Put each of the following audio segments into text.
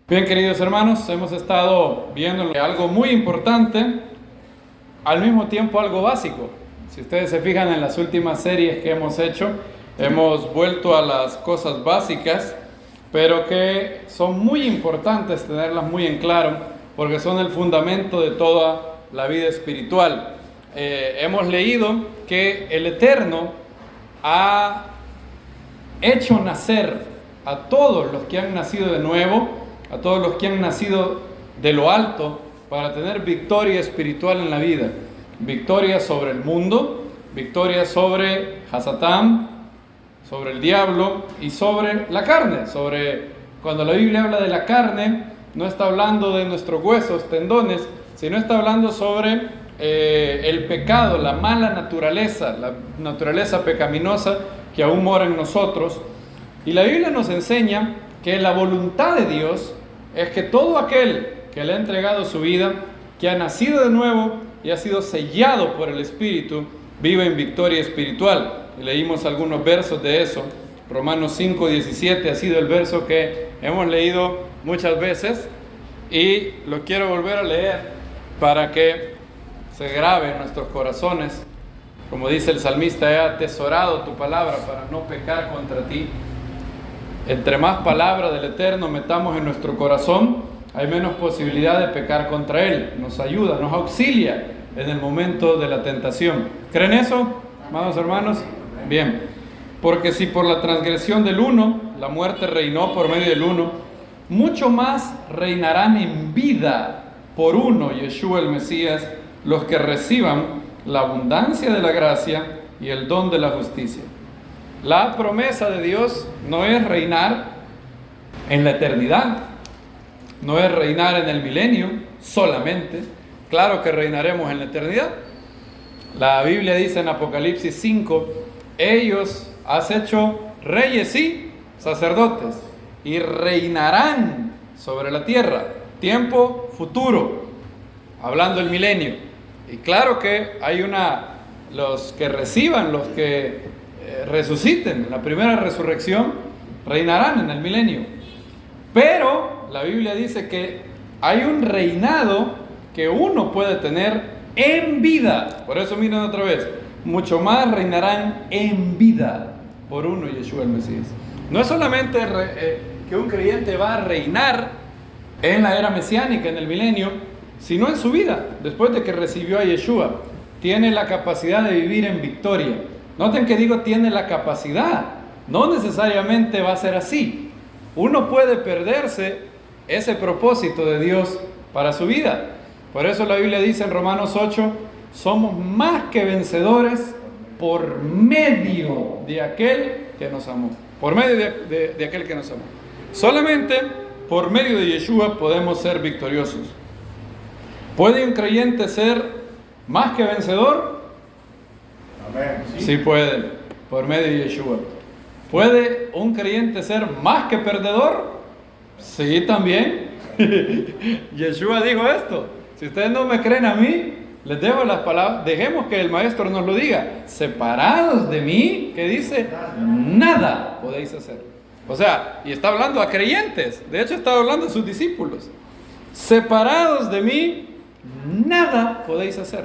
Bien, queridos hermanos, hemos estado viendo algo muy importante, al mismo tiempo algo básico. Si ustedes se fijan en las últimas series que hemos hecho, hemos vuelto a las cosas básicas, pero que son muy importantes tenerlas muy en claro, porque son el fundamento de toda la vida espiritual. Hemos leído que el Eterno ha hecho nacer a todos los que han nacido de nuevo, a todos los que han nacido de lo alto, para tener victoria espiritual en la vida. Victoria sobre el mundo, victoria sobre Hasatán, sobre el diablo y sobre la carne. Cuando la Biblia habla de la carne, no está hablando de nuestros huesos, tendones, sino está hablando sobre el pecado, la mala naturaleza, la naturaleza pecaminosa que aún mora en nosotros. Y la Biblia nos enseña que la voluntad de Dios es que todo aquel que le ha entregado su vida, que ha nacido de nuevo y ha sido sellado por el Espíritu, vive en victoria espiritual. Y leímos algunos versos de eso. Romanos 5:17 ha sido el verso que hemos leído muchas veces y lo quiero volver a leer para que se grabe en nuestros corazones. Como dice el salmista, he atesorado tu palabra para no pecar contra ti. Entre más palabra del Eterno metamos en nuestro corazón, hay menos posibilidad de pecar contra Él. Nos ayuda, nos auxilia en el momento de la tentación. ¿Creen eso, amados hermanos? Bien. Porque si por la transgresión del uno, la muerte reinó por medio del uno, mucho más reinarán en vida por uno, Yeshua el Mesías, los que reciban la abundancia de la gracia y el don de la justicia. La promesa de Dios no es reinar en la eternidad, no es reinar en el milenio solamente. Claro que reinaremos en la eternidad. La Biblia dice en Apocalipsis 5, ellos has hecho reyes y sacerdotes y reinarán sobre la tierra, tiempo futuro, hablando del milenio. Y claro que hay los que reciban, los que resuciten, la primera resurrección, reinarán en el milenio. Pero la Biblia dice que hay un reinado que uno puede tener en vida. Por eso miren otra vez, mucho más reinarán en vida por uno, Yeshua el Mesías. No es solamente que un creyente va a reinar en la era mesiánica, en el milenio, sino en su vida, después de que recibió a Yeshua. Tiene la capacidad de vivir en victoria. Noten que digo tiene la capacidad, no necesariamente va a ser así. Uno puede perderse ese propósito de Dios para su vida. Por eso la Biblia dice en Romanos 8, somos más que vencedores por medio de aquel que nos amó. Por medio de aquel que nos amó. Solamente por medio de Yeshua podemos ser victoriosos. ¿Puede un creyente ser más que vencedor? Amén. Sí puede, por medio de Yeshua. ¿Puede un creyente ser más que perdedor? Sí, también. Yeshua dijo esto. Si ustedes no me creen a mí, les dejo las palabras. Dejemos que el maestro nos lo diga. Separados de mí, ¿qué dice? Nada podéis hacer. O sea, y está hablando a creyentes. De hecho, está hablando a sus discípulos. Separados de mí, nada podéis hacer.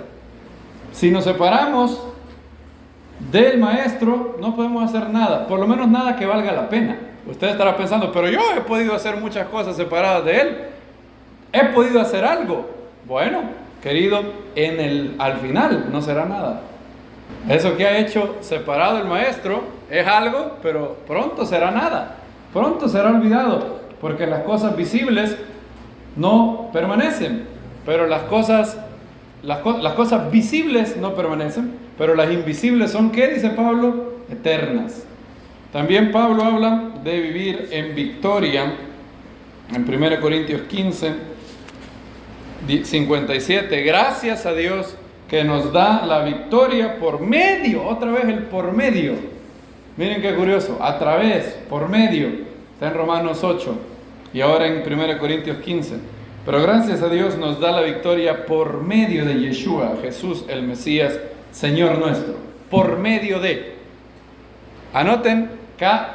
Si nos separamos del maestro, no podemos hacer nada, por lo menos nada que valga la pena. Usted estará pensando, pero yo he podido hacer muchas cosas separadas de él, he podido hacer algo. Bueno, querido, al final no será nada. Eso que ha hecho separado del maestro es algo, pero pronto será nada, pronto será olvidado, porque las cosas visibles no permanecen, pero las cosas visibles no permanecen, pero las invisibles son, ¿qué dice Pablo? Eternas. También Pablo habla de vivir en victoria en 1 Corintios 15, 57. Gracias a Dios que nos da la victoria por medio, otra vez el por medio. Miren qué curioso, a través, por medio. Está en Romanos 8 y ahora en 1 Corintios 15. Pero gracias a Dios nos da la victoria por medio de Yeshua, Jesús el Mesías, Señor nuestro. Por medio de. Anoten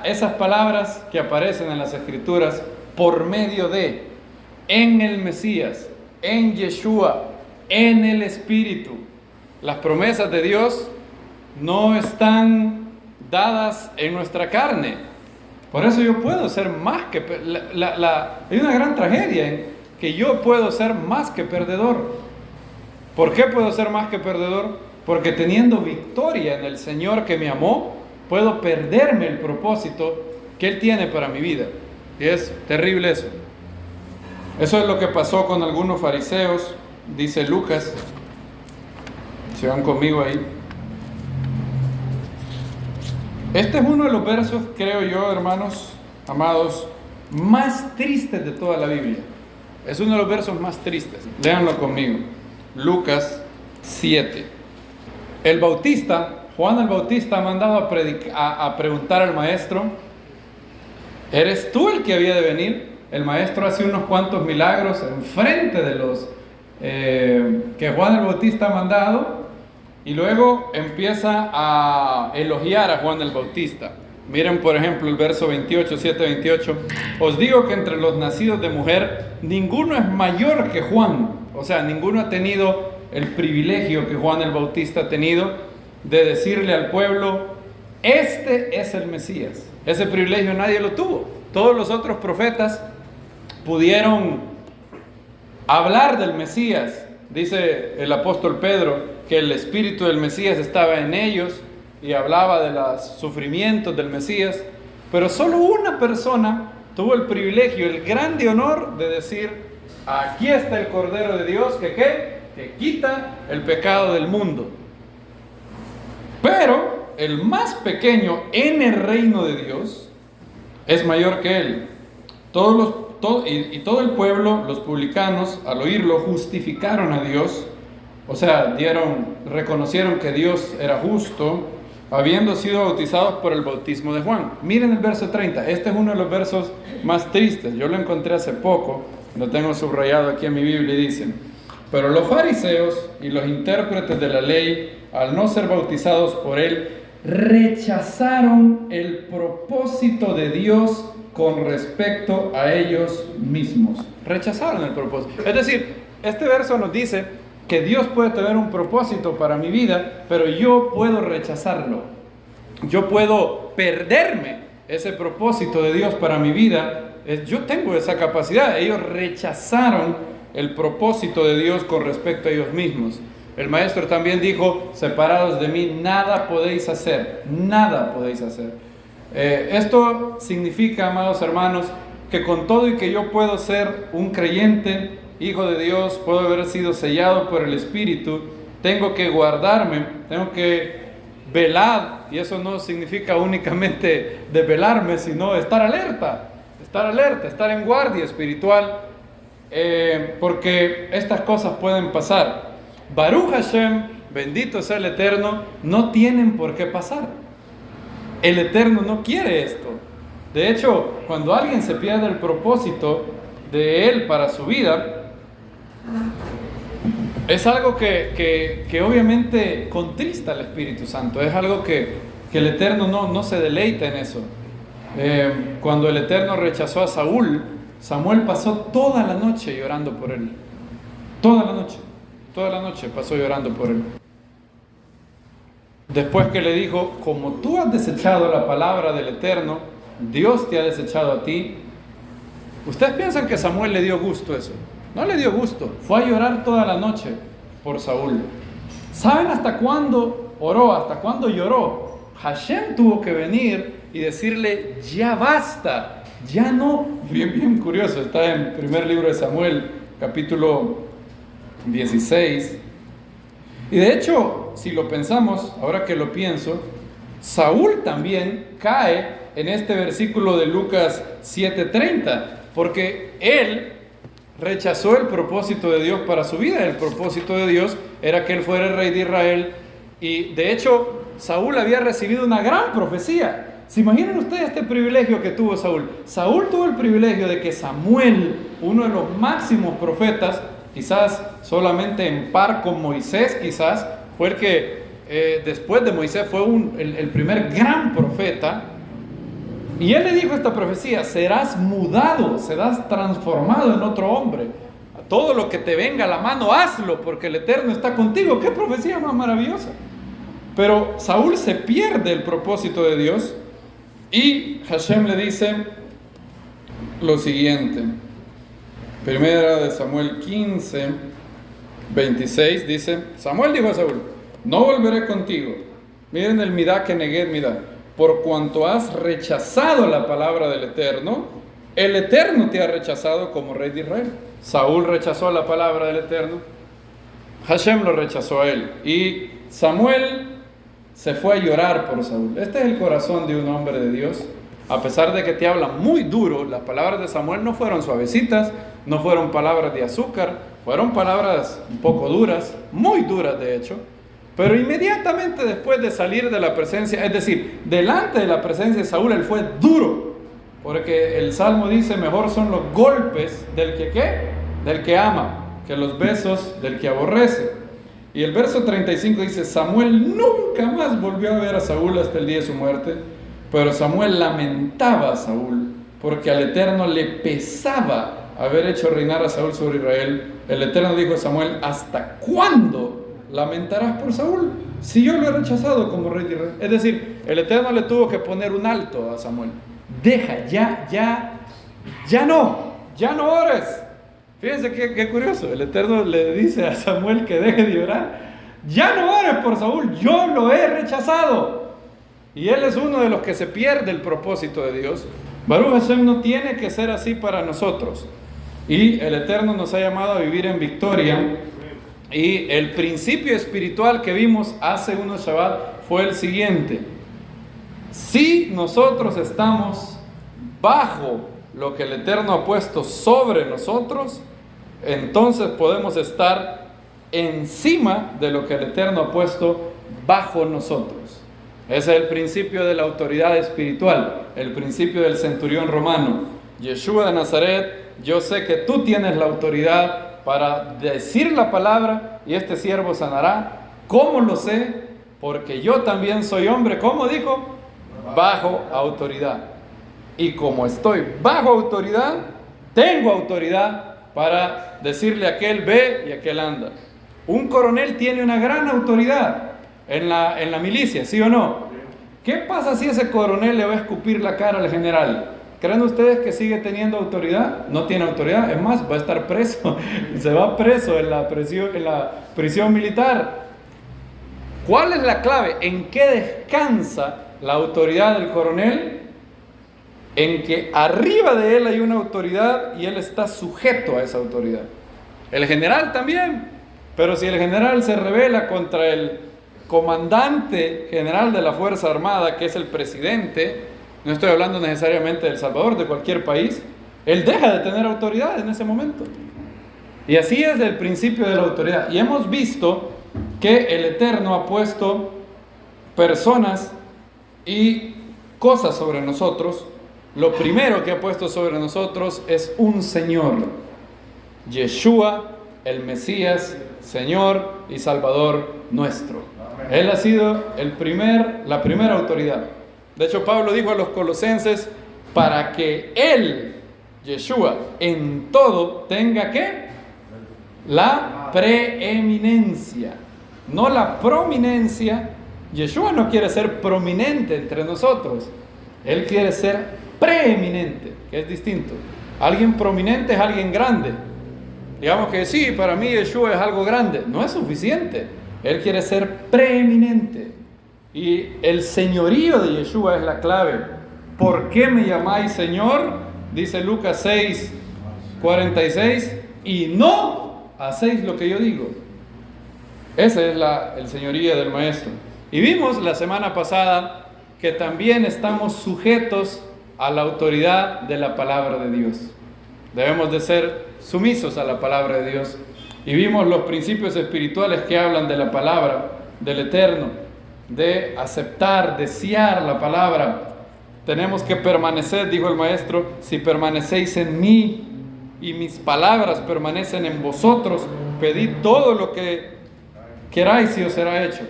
esas palabras que aparecen en las Escrituras, por medio de. en el Mesías, en Yeshua, en el Espíritu. Las promesas de Dios no están dadas en nuestra carne. Por eso yo puedo ser más que... Hay una gran tragedia en que yo puedo ser más que perdedor. ¿Por qué puedo ser más que perdedor? Porque teniendo victoria en el Señor que me amó, puedo perderme el propósito que Él tiene para mi vida. Y es terrible eso. Eso es lo que pasó con algunos fariseos, dice Lucas. Si van conmigo ahí. Este es uno de los versos, creo yo, hermanos, amados, más tristes de toda la Biblia. Es uno de los versos más tristes. Léanlo conmigo. Lucas 7. El Bautista, Juan el Bautista, ha mandado a preguntar al maestro: ¿eres tú el que había de venir? El maestro hace unos cuantos milagros en frente de los que Juan el Bautista ha mandado, y luego empieza a elogiar a Juan el Bautista. Miren, por ejemplo, el verso 28, 7-28. Os digo que entre los nacidos de mujer, ninguno es mayor que Juan. O sea, ninguno ha tenido el privilegio que Juan el Bautista ha tenido de decirle al pueblo: este es el Mesías. Ese privilegio nadie lo tuvo. Todos los otros profetas pudieron hablar del Mesías. Dice el apóstol Pedro que el espíritu del Mesías estaba en ellos y hablaba de los sufrimientos del Mesías, pero solo una persona tuvo el privilegio, el grande honor de decir: aquí está el Cordero de Dios que quita el pecado del mundo. Pero el más pequeño en el reino de Dios es mayor que él. Todo el pueblo, los publicanos, al oírlo, justificaron a Dios. O sea, reconocieron que Dios era justo, habiendo sido bautizados por el bautismo de Juan. Miren el verso 30. Este es uno de los versos más tristes. Yo lo encontré hace poco, lo tengo subrayado aquí en mi Biblia, y dicen: pero los fariseos y los intérpretes de la ley, al no ser bautizados por él, rechazaron el propósito de Dios con respecto a ellos mismos. Rechazaron el propósito. Es decir, este verso nos dice que Dios puede tener un propósito para mi vida, pero yo puedo rechazarlo. Yo puedo perderme ese propósito de Dios para mi vida. Yo tengo esa capacidad. Ellos rechazaron el propósito de Dios con respecto a ellos mismos. El maestro también dijo: separados de mí, nada podéis hacer. Nada podéis hacer. Esto significa, amados hermanos, que con todo y que yo puedo ser un creyente, hijo de Dios, puedo haber sido sellado por el Espíritu, tengo que guardarme, tengo que velar, y eso no significa únicamente desvelarme, sino estar alerta, estar en guardia espiritual, porque estas cosas pueden pasar. Baruch Hashem, bendito sea el Eterno, no tienen por qué pasar. El Eterno no quiere esto. De hecho, cuando alguien se pierde el propósito de Él para su vida, es algo que obviamente contrista al Espíritu Santo. Es algo que el Eterno no se deleita en eso. Cuando el Eterno rechazó a Saúl, Samuel pasó toda la noche llorando por él. Toda la noche pasó llorando por él. Después que le dijo: como tú has desechado la palabra del Eterno, Dios te ha desechado a ti. ¿Ustedes piensan que Samuel le dio gusto eso? No le dio gusto. Fue a llorar toda la noche por Saúl. ¿Saben hasta cuándo oró? ¿Hasta cuándo lloró? Hashem tuvo que venir y decirle: ya basta, ya no. Bien curioso, está en el primer libro de Samuel, capítulo 16. Y de hecho, si lo pensamos, ahora que lo pienso, Saúl también cae en este versículo de Lucas 7:30, porque él rechazó el propósito de Dios para su vida. El propósito de Dios era que él fuera el rey de Israel, y de hecho Saúl había recibido una gran profecía. ¿Se imaginan ustedes este privilegio que tuvo Saúl? Saúl tuvo el privilegio de que Samuel, uno de los máximos profetas, quizás solamente en par con Moisés, quizás fue el que después de Moisés fue el primer gran profeta. Y él le dijo esta profecía: serás mudado, serás transformado en otro hombre. A todo lo que te venga a la mano, hazlo, porque el Eterno está contigo. ¡Qué profecía más maravillosa! Pero Saúl se pierde el propósito de Dios y Hashem le dice lo siguiente. Primera de Samuel 15, 26 dice: Samuel dijo a Saúl: no volveré contigo. Miren el midá que negué midá. Por cuanto has rechazado la palabra del Eterno, el Eterno te ha rechazado como rey de Israel. Saúl rechazó la palabra del Eterno, Hashem lo rechazó a él, y Samuel se fue a llorar por Saúl. Este es el corazón de un hombre de Dios. A pesar de que te habla muy duro, las palabras de Samuel no fueron suavecitas, no fueron palabras de azúcar, fueron palabras un poco duras, muy duras de hecho. Pero inmediatamente después de salir de la presencia, es decir, delante de la presencia de Saúl, él fue duro. Porque el Salmo dice: mejor son los golpes del que ¿qué? Del que ama, que los besos del que aborrece. Y el verso 35 dice: Samuel nunca más volvió a ver a Saúl hasta el día de su muerte. Pero Samuel lamentaba a Saúl, porque al Eterno le pesaba haber hecho reinar a Saúl sobre Israel. El Eterno dijo a Samuel: ¿hasta cuándo lamentarás por Saúl, si yo lo he rechazado como rey de Israel? Es decir, el Eterno le tuvo que poner un alto a Samuel. Deja, ya no ores. Fíjense qué curioso. El Eterno le dice a Samuel que deje de orar. Ya no ores por Saúl, yo lo he rechazado. Y él es uno de los que se pierde el propósito de Dios. Baruch Hashem no tiene que ser así para nosotros. Y el Eterno nos ha llamado a vivir en victoria. Y el principio espiritual que vimos hace unos Shabbat fue el siguiente: si nosotros estamos bajo lo que el Eterno ha puesto sobre nosotros, entonces podemos estar encima de lo que el Eterno ha puesto bajo nosotros. Ese es el principio de la autoridad espiritual, el principio del centurión romano. Yeshua de Nazaret, yo sé que tú tienes la autoridad para decir la palabra y este siervo sanará. ¿Cómo lo sé? Porque yo también soy hombre, ¿cómo dijo? Bajo autoridad. Y como estoy bajo autoridad, tengo autoridad para decirle a aquel ve y a aquel anda. Un coronel tiene una gran autoridad en la milicia, ¿sí o no? ¿Qué pasa si ese coronel le va a escupir la cara al general? ¿Creen ustedes que sigue teniendo autoridad? No tiene autoridad, es más, va a estar preso. Se va preso en la prisión militar. ¿Cuál es la clave? ¿En qué descansa la autoridad del coronel? En que arriba de él hay una autoridad y él está sujeto a esa autoridad. El general también. Pero si el general se rebela contra el comandante general de la Fuerza Armada, que es el presidente, no estoy hablando necesariamente de El Salvador, de cualquier país, él deja de tener autoridad en ese momento. Y así es el principio de la autoridad. Y hemos visto que el Eterno ha puesto personas y cosas sobre nosotros. Lo primero que ha puesto sobre nosotros es un Señor, Yeshua, el Mesías, Señor y Salvador nuestro. Él ha sido la primera autoridad. De hecho, Pablo dijo a los colosenses: para que Él, Yeshua, en todo tenga ¿qué? La preeminencia, no la prominencia. Yeshua no quiere ser prominente entre nosotros, Él quiere ser preeminente, que es distinto. Alguien prominente es alguien grande. Digamos que sí, para mí Yeshua es algo grande, no es suficiente. Él quiere ser preeminente. Y el señorío de Yeshua es la clave. ¿Por qué me llamáis Señor? Dice Lucas 6, 46. Y no hacéis lo que yo digo. Ese es el señorío del Maestro. Y vimos la semana pasada que también estamos sujetos a la autoridad de la palabra de Dios. Debemos de ser sumisos a la palabra de Dios. Y vimos los principios espirituales que hablan de la palabra del Eterno, de aceptar, desear la palabra. Tenemos que permanecer, dijo el Maestro: si permanecéis en mí y mis palabras permanecen en vosotros, pedid todo lo que queráis y os será hecho.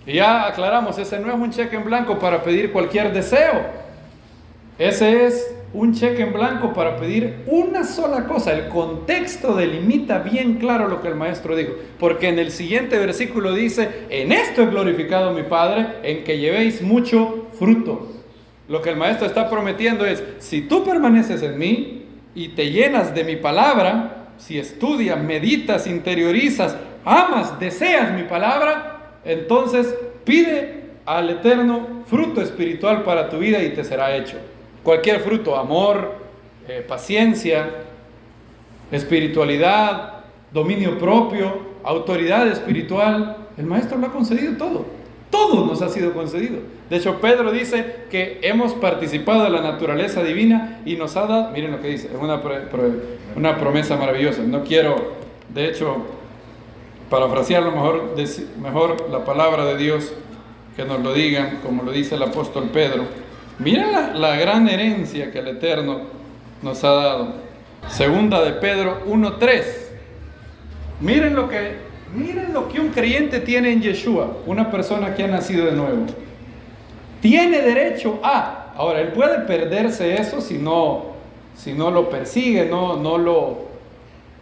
Y ya aclaramos, ese no es un cheque en blanco para pedir cualquier deseo. Ese es un cheque en blanco para pedir una sola cosa. El contexto delimita bien claro lo que el maestro dijo, porque en el siguiente versículo dice: en esto he glorificado a mi Padre, en que llevéis mucho fruto. Lo que el maestro está prometiendo es: si tú permaneces en mí y te llenas de mi palabra, si estudias, meditas, interiorizas, amas, deseas mi palabra, entonces pide al Eterno fruto espiritual para tu vida y te será hecho. Cualquier fruto: amor, paciencia, espiritualidad, dominio propio, autoridad espiritual. El maestro lo ha concedido todo. Todo nos ha sido concedido. De hecho, Pedro dice que hemos participado de la naturaleza divina y nos ha dado, miren lo que dice, es una promesa maravillosa. No quiero, de hecho, parafrasearlo mejor la palabra de Dios, que nos lo digan, como lo dice el apóstol Pedro. Miren la gran herencia que el Eterno nos ha dado. Segunda de Pedro 1:3. Miren lo que un creyente tiene en Yeshua, una persona que ha nacido de nuevo. Tiene derecho a. Ahora, él puede perderse eso si no lo persigue,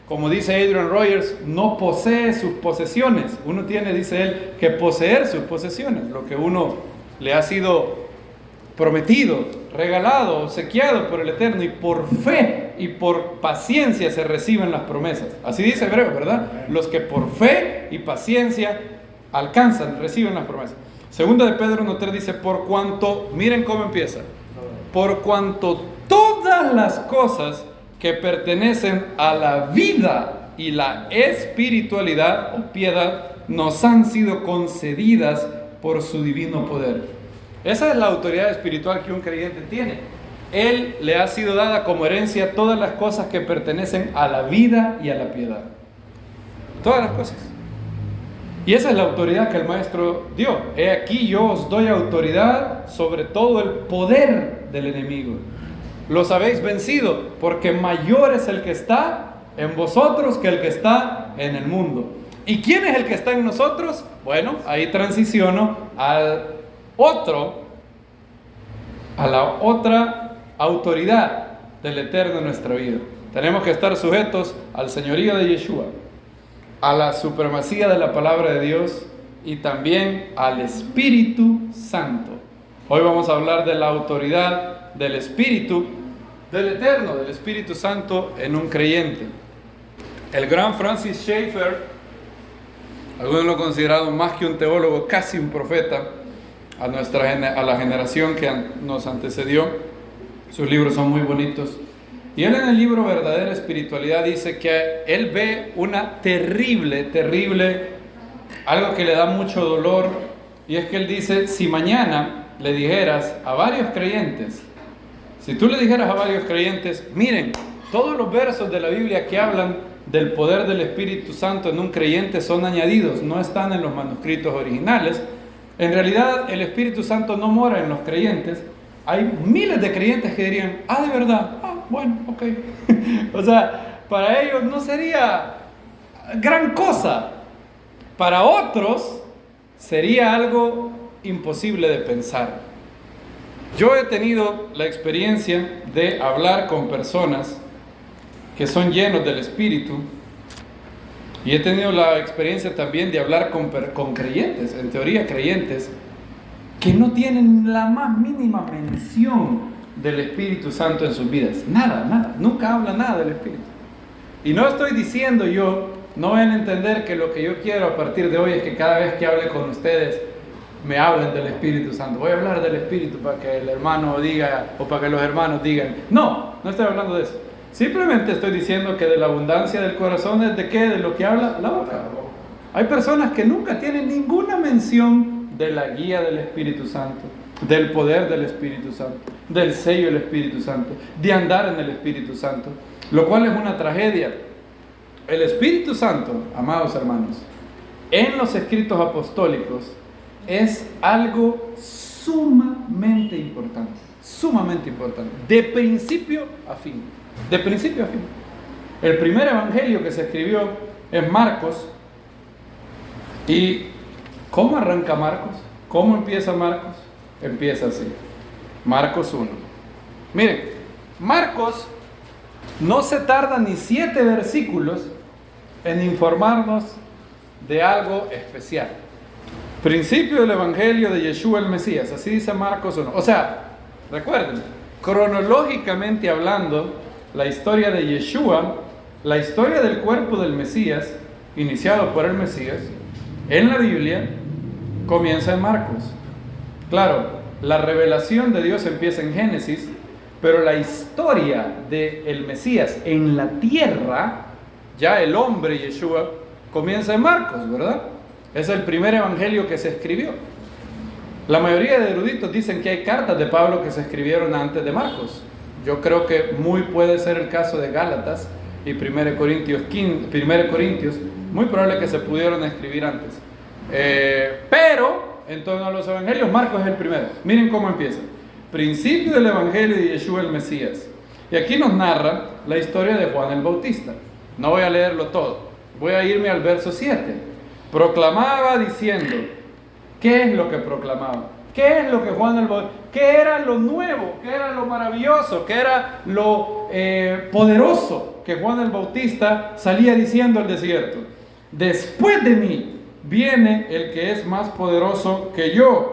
como dice Adrian Rogers, no posee sus posesiones. Uno tiene, dice él, que poseer sus posesiones, lo que uno le ha sido prometido, regalado, obsequiado por el Eterno, y por fe y por paciencia se reciben las promesas. Así dice Hebreo, ¿verdad? Los que por fe y paciencia reciben las promesas. Segunda de Pedro 1:3 dice: por cuanto, miren cómo empieza, por cuanto todas las cosas que pertenecen a la vida y la espiritualidad o piedad nos han sido concedidas por su divino poder. Esa es la autoridad espiritual que un creyente tiene. Él le ha sido dada como herencia todas las cosas que pertenecen a la vida y a la piedad. Todas las cosas. Y esa es la autoridad que el maestro dio. He aquí yo os doy autoridad sobre todo el poder del enemigo. Los habéis vencido, porque mayor es el que está en vosotros que el que está en el mundo. ¿Y quién es el que está en nosotros? Bueno, ahí transiciono a la otra autoridad del Eterno en nuestra vida. Tenemos que estar sujetos al señorío de Yeshua, a la supremacía de la palabra de Dios y también al Espíritu Santo. Hoy vamos a hablar de la autoridad del Espíritu, del Eterno, del Espíritu Santo en un creyente. El gran Francis Schaeffer, algunos lo han considerado más que un teólogo, casi un profeta, a la generación que nos antecedió. Sus libros son muy bonitos. Y él en el libro Verdadera Espiritualidad dice que él ve una terrible, algo que le da mucho dolor, y es que él dice: si mañana le dijeras a varios creyentes, miren, todos los versos de la Biblia que hablan del poder del Espíritu Santo en un creyente son añadidos, no están en los manuscritos originales. En realidad el Espíritu Santo no mora en los creyentes. Hay miles de creyentes que dirían: de verdad, bueno, ok. O sea, para ellos no sería gran cosa. Para otros sería algo imposible de pensar. Yo he tenido la experiencia de hablar con personas que son llenos del Espíritu, y he tenido la experiencia también de hablar con creyentes, en teoría creyentes, que no tienen la más mínima mención del Espíritu Santo en sus vidas. Nada, nunca habla nada del Espíritu. Y no estoy diciendo no van a entender que lo que yo quiero a partir de hoy es que cada vez que hable con ustedes me hablen del Espíritu Santo. Voy a hablar del Espíritu para que el hermano diga, o para que los hermanos digan. No estoy hablando de eso. Simplemente estoy diciendo que de la abundancia del corazón es de qué, de lo que habla la boca. Hay personas que nunca tienen ninguna mención de la guía del Espíritu Santo, del poder del Espíritu Santo, del sello del Espíritu Santo, de andar en el Espíritu Santo, lo cual es una tragedia. El Espíritu Santo, amados hermanos, en los escritos apostólicos es algo sumamente importante, de principio a fin. El primer evangelio que se escribió es Marcos. ¿Y cómo arranca Marcos? ¿Cómo empieza Marcos? Empieza así: Marcos 1. Miren, Marcos no se tarda ni 7 versículos en informarnos de algo especial. Principio del Evangelio de Yeshua el Mesías, así dice Marcos 1. O sea, recuerden, cronológicamente hablando, la historia de Yeshua, la historia del cuerpo del Mesías, iniciado por el Mesías, en la Biblia, comienza en Marcos. Claro, la revelación de Dios empieza en Génesis, pero la historia del Mesías en la tierra, ya el hombre Yeshua, comienza en Marcos, ¿verdad? Es el primer evangelio que se escribió. La mayoría de eruditos dicen que hay cartas de Pablo que se escribieron antes de Marcos. Yo creo que muy puede ser el caso de Gálatas y 1 Corintios, muy probable que se pudieron escribir antes. Pero, en torno a los evangelios, Marcos es el primero. Miren cómo empieza. Principio del evangelio de Yeshua el Mesías. Y aquí nos narra la historia de Juan el Bautista. No voy a leerlo todo. Voy a irme al verso 7. Proclamaba diciendo, ¿qué es lo que proclamaba? ¿Qué es lo que Juan el Bautista? ¿Qué era lo nuevo? ¿Qué era lo maravilloso? ¿Qué era lo poderoso que Juan el Bautista salía diciendo al desierto? Después de mí viene el que es más poderoso que yo,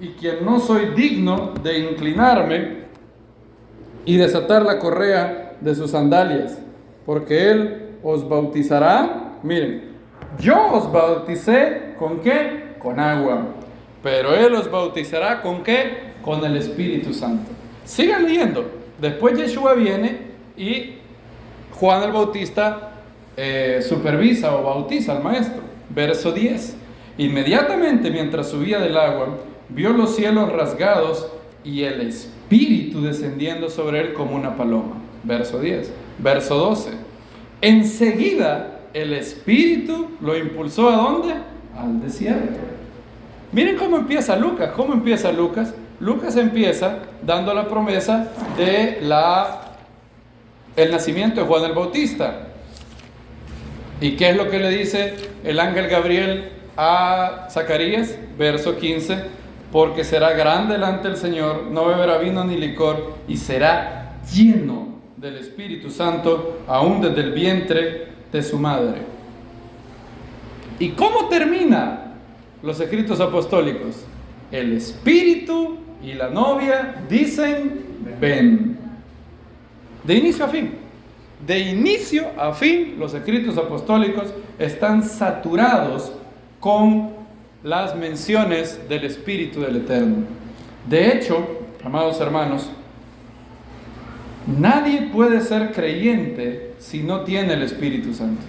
y quien no soy digno de inclinarme y desatar la correa de sus sandalias, porque él os bautizará. Miren, yo os bauticé ¿con qué? Con agua, pero él os bautizará ¿con qué? Con el Espíritu Santo. Sigan leyendo. Después Yeshua viene y Juan el Bautista supervisa o bautiza al maestro. Verso 10. Inmediatamente mientras subía del agua, vio los cielos rasgados y el Espíritu descendiendo sobre él como una paloma. Verso 10. Verso 12. Enseguida el Espíritu lo impulsó ¿a dónde? Al desierto. Miren cómo empieza Lucas. ¿Cómo empieza Lucas? Lucas empieza dando la promesa de el nacimiento de Juan el Bautista. ¿Y qué es lo que le dice el ángel Gabriel a Zacarías? Verso 15. Porque será grande delante del Señor, no beberá vino ni licor, y será lleno del Espíritu Santo, aún desde el vientre de su madre. ¿Y cómo termina los escritos apostólicos? El Espíritu y la novia dicen ven. De inicio a fin. De inicio a fin, los escritos apostólicos están saturados con las menciones del Espíritu del Eterno. De hecho, amados hermanos, nadie puede ser creyente si no tiene el Espíritu Santo.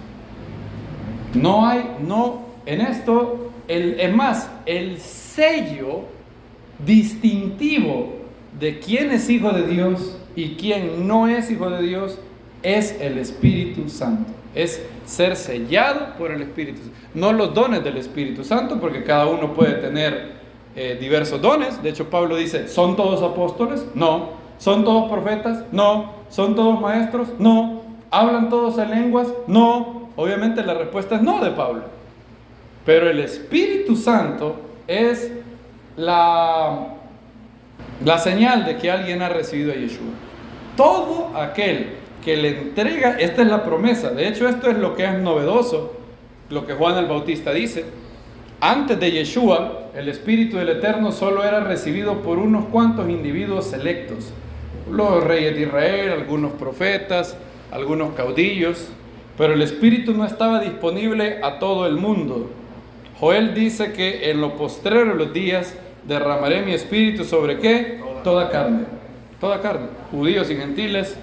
En esto, es más, el sello distintivo de quién es hijo de Dios y quién no es hijo de Dios es el Espíritu Santo. Es ser sellado por el Espíritu Santo. No los dones del Espíritu Santo, porque cada uno puede tener diversos dones. De hecho, Pablo dice, ¿son todos apóstoles? No. ¿Son todos profetas? No. ¿Son todos maestros? No. ¿Hablan todos en lenguas? No. Obviamente la respuesta es no de Pablo. Pero el Espíritu Santo es la señal de que alguien ha recibido a Yeshua. Todo aquel que le entrega, esta es la promesa. De hecho, esto es lo que es novedoso, lo que Juan el Bautista dice. Antes de Yeshua, el Espíritu del Eterno solo era recibido por unos cuantos individuos selectos. Los reyes de Israel, algunos profetas, algunos caudillos. Pero el Espíritu no estaba disponible a todo el mundo. Joel dice que en lo postrero de los días derramaré mi Espíritu sobre ¿qué? Toda carne. Toda carne. Judíos y gentiles,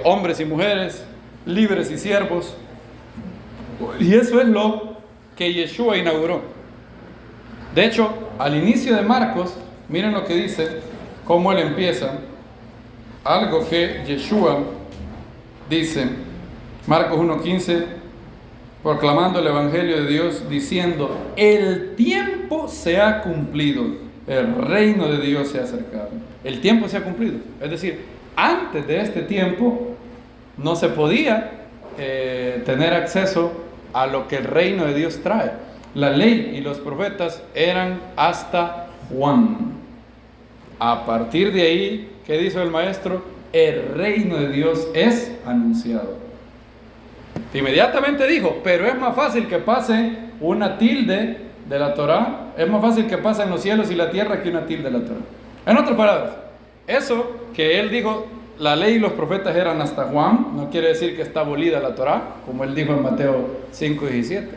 hombres y mujeres, libres y siervos. Y eso es lo que Yeshua inauguró. De hecho, al inicio de Marcos, miren lo que dice, cómo él empieza. Algo que Yeshua dice, Marcos 1:15, proclamando el Evangelio de Dios, diciendo, el tiempo se ha cumplido, el reino de Dios se ha acercado. El tiempo se ha cumplido. Es decir, antes de este tiempo no se podía tener acceso a lo que el reino de Dios trae. La ley y los profetas eran hasta Juan. A partir de ahí ¿qué dice el maestro? El reino de Dios es anunciado. Inmediatamente dijo, pero es más fácil que pase una tilde de la Torá, es más fácil que pasen los cielos y la tierra que una tilde de la Torá. En otras palabras, eso que él dijo, la ley y los profetas eran hasta Juan, no quiere decir que está abolida la Torá, como él dijo en Mateo 5:17.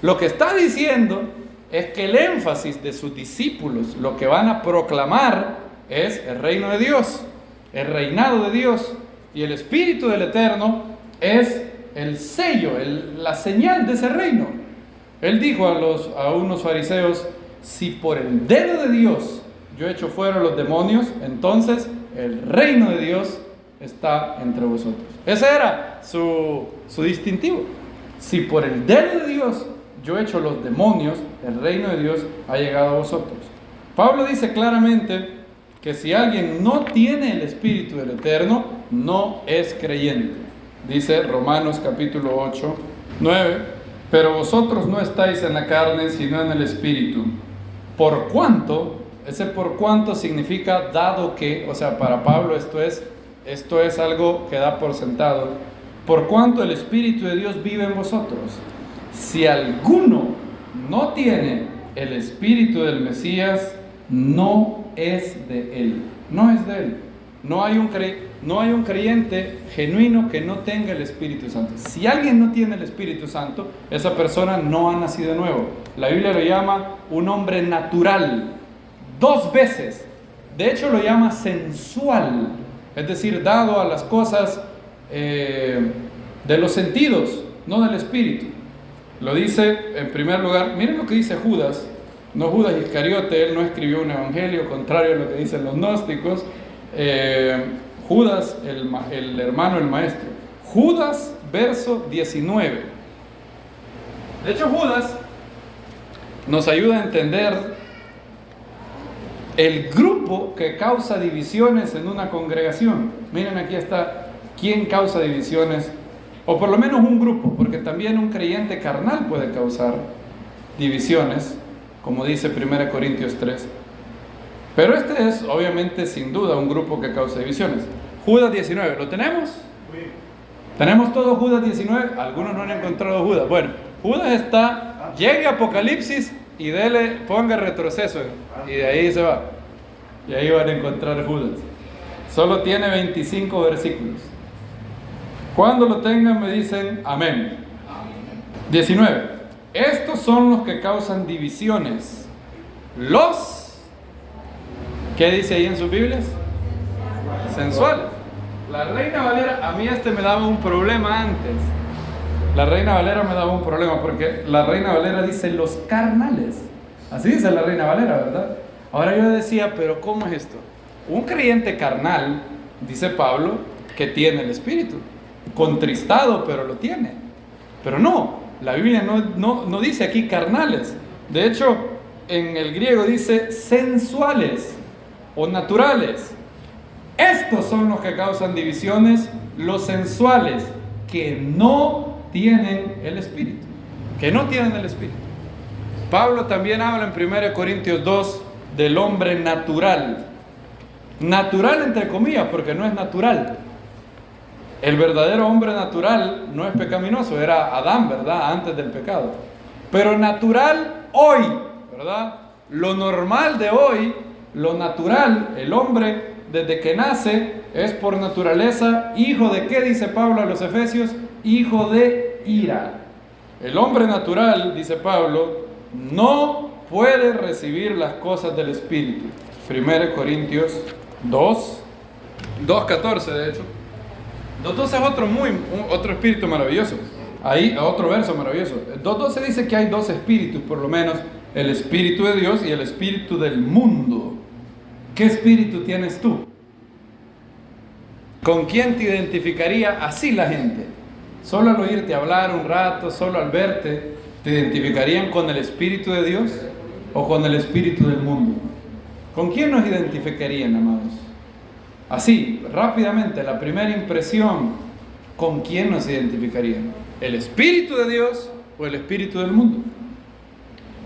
Lo que está diciendo es que el énfasis de sus discípulos, lo que van a proclamar es el reino de Dios, el reinado de Dios, y el Espíritu del Eterno es el sello, la señal de ese reino. Él dijo a unos fariseos, si por el dedo de Dios yo echo fuera a los demonios, entonces el reino de Dios está entre vosotros. Ese era su distintivo. Si por el dedo de Dios yo echo los demonios, el reino de Dios ha llegado a vosotros. Pablo dice claramente que si alguien no tiene el Espíritu del Eterno, no es creyente. Dice Romanos capítulo 8, 9, pero vosotros no estáis en la carne, sino en el Espíritu. Por cuanto, ese por cuanto significa dado que, o sea, para Pablo esto es algo que da por sentado. Por cuanto el Espíritu de Dios vive en vosotros. Si alguno no tiene el Espíritu del Mesías, no es de él. No es de él. No hay un creyente genuino que no tenga el Espíritu Santo. Si alguien no tiene el Espíritu Santo, esa persona no ha nacido de nuevo. La Biblia lo llama un hombre natural. 2 veces. De hecho lo llama sensual. Es decir, dado a las cosas de los sentidos, no del Espíritu. Lo dice en primer lugar, miren lo que dice Judas. No Judas Iscariote, él no escribió un evangelio, contrario a lo que dicen los gnósticos. Judas, el hermano, el maestro. Judas, verso 19. De hecho, Judas nos ayuda a entender el grupo que causa divisiones en una congregación. Miren, aquí está quién causa divisiones, o por lo menos un grupo, porque también un creyente carnal puede causar divisiones, como dice 1 Corintios 3. Pero este es, obviamente, sin duda, un grupo que causa divisiones. Judas 19, ¿lo tenemos? Sí. ¿Tenemos todo Judas 19? Algunos no han encontrado Judas. Bueno, Judas está, llegue a Apocalipsis y ponga retroceso, y de ahí se va. Y ahí van a encontrar Judas. Solo tiene 25 versículos. Cuando lo tengan me dicen amén. 19. Estos son los que causan divisiones. ¿Qué dice ahí en sus Biblias? Sensuales. La Reina Valera, a mí me daba un problema antes. La Reina Valera me daba un problema porque la Reina Valera dice los carnales. Así dice la Reina Valera, ¿verdad? Ahora yo decía, pero ¿cómo es esto? Un creyente carnal, dice Pablo, que tiene el Espíritu. Contristado, pero lo tiene. Pero no, la Biblia no dice aquí carnales. De hecho, en el griego dice sensuales o naturales. Estos son los que causan divisiones, los sensuales, que no tienen el Espíritu. Que no tienen el Espíritu. Pablo también habla en 1 Corintios 2 del hombre natural. Natural entre comillas, porque no es natural. El verdadero hombre natural no es pecaminoso, era Adán, ¿verdad? Antes del pecado. Pero natural hoy, ¿verdad? Lo normal de hoy, lo natural, el hombre desde que nace es por naturaleza hijo de ¿qué dice Pablo a los Efesios? Hijo de ira. El hombre natural, dice Pablo, no puede recibir las cosas del Espíritu. 1 Corintios 2:14 de hecho. 2:12 es otro espíritu maravilloso. Ahí, otro verso maravilloso. 2:12 dice que hay 2 espíritus, por lo menos, el espíritu de Dios y el espíritu del mundo. ¿Qué espíritu tienes tú? ¿Con quién te identificaría así la gente? Solo al oírte hablar un rato, solo al verte, ¿te identificarían con el espíritu de Dios o con el espíritu del mundo? ¿Con quién nos identificarían, amados? Así, rápidamente, la primera impresión, ¿con quién nos identificarían? ¿El Espíritu de Dios o el Espíritu del mundo?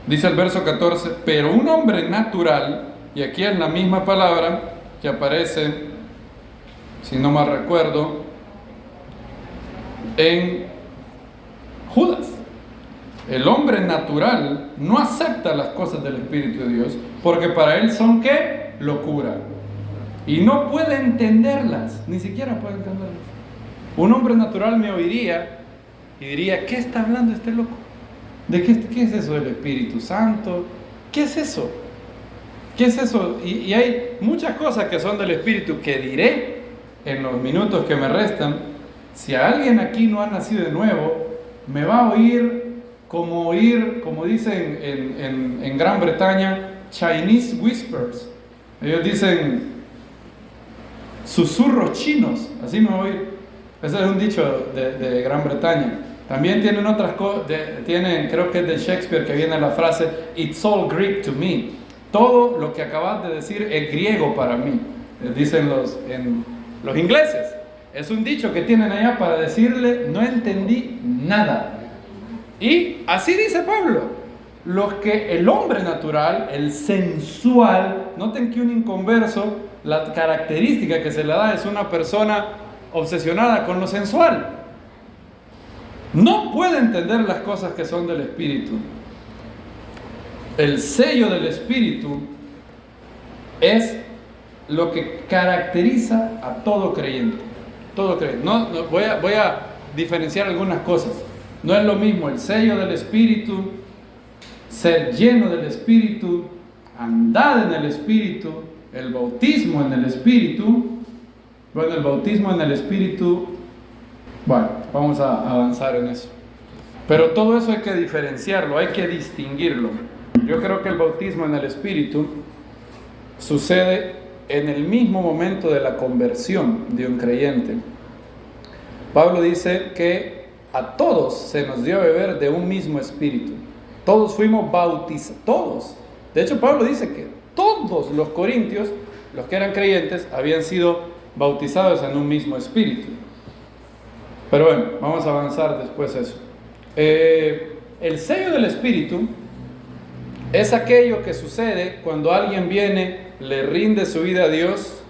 Dice el verso 14, pero un hombre natural, y aquí es la misma palabra que aparece si no mal recuerdo, en Judas. El hombre natural no acepta las cosas del Espíritu de Dios porque para él son ¿qué? Locura. Y no puede entenderlas, ni siquiera puede entenderlas. Un hombre natural me oiría y diría, ¿qué está hablando este loco? ¿De qué es eso del Espíritu Santo? ¿Qué es eso? ¿Qué es eso? Y hay muchas cosas que son del Espíritu que diré en los minutos que me restan. Si alguien aquí no ha nacido de nuevo, me va a oír, como dicen en Gran Bretaña, Chinese whispers. Ellos dicen susurros chinos, así me voy a oír. Ese es un dicho de Gran Bretaña. También tienen otras cosas, creo que es de Shakespeare que viene la frase, It's all Greek to me. Todo lo que acabas de decir es griego para mí, dicen los ingleses. Es un dicho que tienen allá para decirle, no entendí nada. Y así dice Pablo, el hombre natural, el sensual, noten que un inconverso, la característica que se le da es una persona obsesionada con lo sensual. No puede entender las cosas que son del Espíritu. El sello del Espíritu es lo que caracteriza a todo creyente. Todo creyente. Voy a diferenciar algunas cosas. No es lo mismo el sello del Espíritu, ser lleno del Espíritu, andar en el Espíritu, el bautismo en el Espíritu. Bueno, el bautismo en el Espíritu, bueno, vamos a avanzar en eso. Pero todo eso hay que diferenciarlo, hay que distinguirlo. Yo creo que el bautismo en el Espíritu sucede en el mismo momento de la conversión de un creyente. Pablo dice que a todos se nos dio a beber de un mismo Espíritu. Todos fuimos bautizados, todos. De hecho, Pablo dice que todos los corintios, los que eran creyentes, habían sido bautizados en un mismo Espíritu. Pero bueno, vamos a avanzar después de eso. El sello del Espíritu es aquello que sucede cuando alguien viene, le rinde su vida a Dios,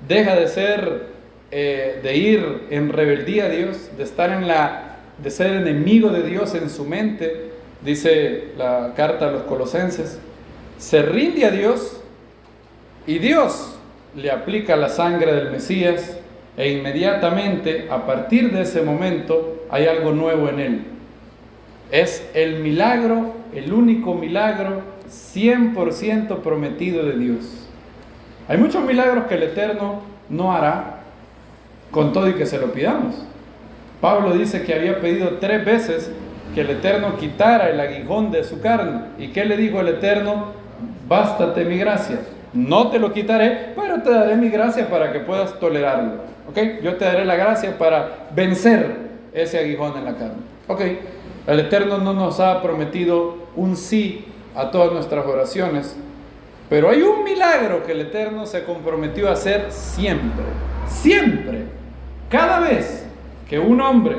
deja de ir en rebeldía a Dios, de ser enemigo de Dios en su mente, dice la carta a los Colosenses, se rinde a Dios y Dios le aplica la sangre del Mesías e inmediatamente, a partir de ese momento, hay algo nuevo en él. Es el milagro, el único milagro 100% prometido de Dios. Hay muchos milagros que el Eterno no hará con todo y que se lo pidamos. Pablo dice que había pedido 3 veces que el Eterno quitara el aguijón de su carne. ¿Y qué le dijo el Eterno? Bástate mi gracia. No te lo quitaré, pero te daré mi gracia para que puedas tolerarlo. ¿Ok? Yo te daré la gracia para vencer ese aguijón en la carne. ¿Ok? El Eterno no nos ha prometido un sí a todas nuestras oraciones, pero hay un milagro que el Eterno se comprometió a hacer siempre. Siempre. Cada vez que un hombre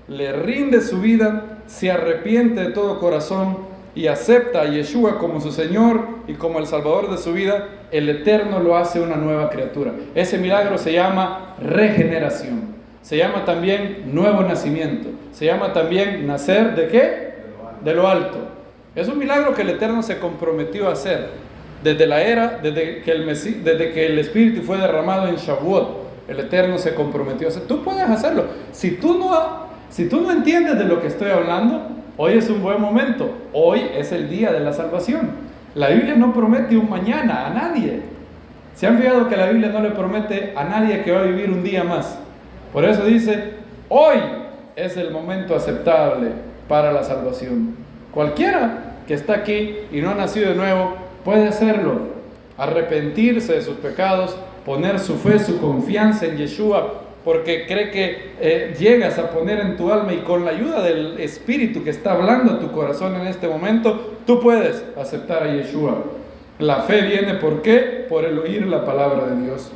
le rinde su vida, se arrepiente de todo corazón y acepta a Yeshua como su Señor y como el Salvador de su vida, el Eterno lo hace una nueva criatura. Ese milagro se llama regeneración. Se llama también nuevo nacimiento. Se llama también nacer ¿de qué? De lo alto. Es un milagro que el Eterno se comprometió a hacer desde que el Espíritu fue derramado en Shavuot. El Eterno se comprometió a hacer. Tú puedes hacerlo. Si tú no entiendes de lo que estoy hablando, hoy es un buen momento. Hoy es el día de la salvación. La Biblia no promete un mañana a nadie. ¿Se han fijado que la Biblia no le promete a nadie que va a vivir un día más? Por eso dice, hoy es el momento aceptable para la salvación. Cualquiera que está aquí y no ha nacido de nuevo puede hacerlo. Arrepentirse de sus pecados, poner su fe, su confianza en Yeshua, porque cree que llegas a poner en tu alma y con la ayuda del Espíritu que está hablando a tu corazón en este momento, tú puedes aceptar a Yeshua. La fe viene, ¿por qué? Por el oír la palabra de Dios.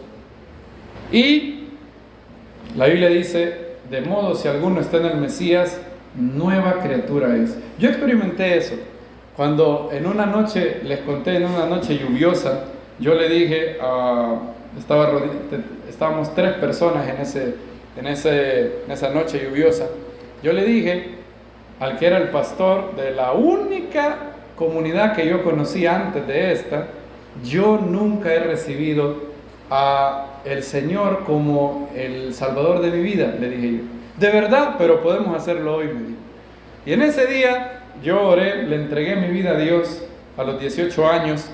Y la Biblia dice, de modo si alguno está en el Mesías, nueva criatura es. Yo experimenté eso. Cuando en una noche, les conté, en una noche lluviosa, yo le dije a estábamos 3 personas en esa noche lluviosa. Yo le dije al que era el pastor de la única comunidad que yo conocí antes de esta, yo nunca he recibido a el Señor como el Salvador de mi vida, le dije yo. De verdad, pero podemos hacerlo hoy, me dijo. Y en ese día yo oré, le entregué mi vida a Dios a los 18 años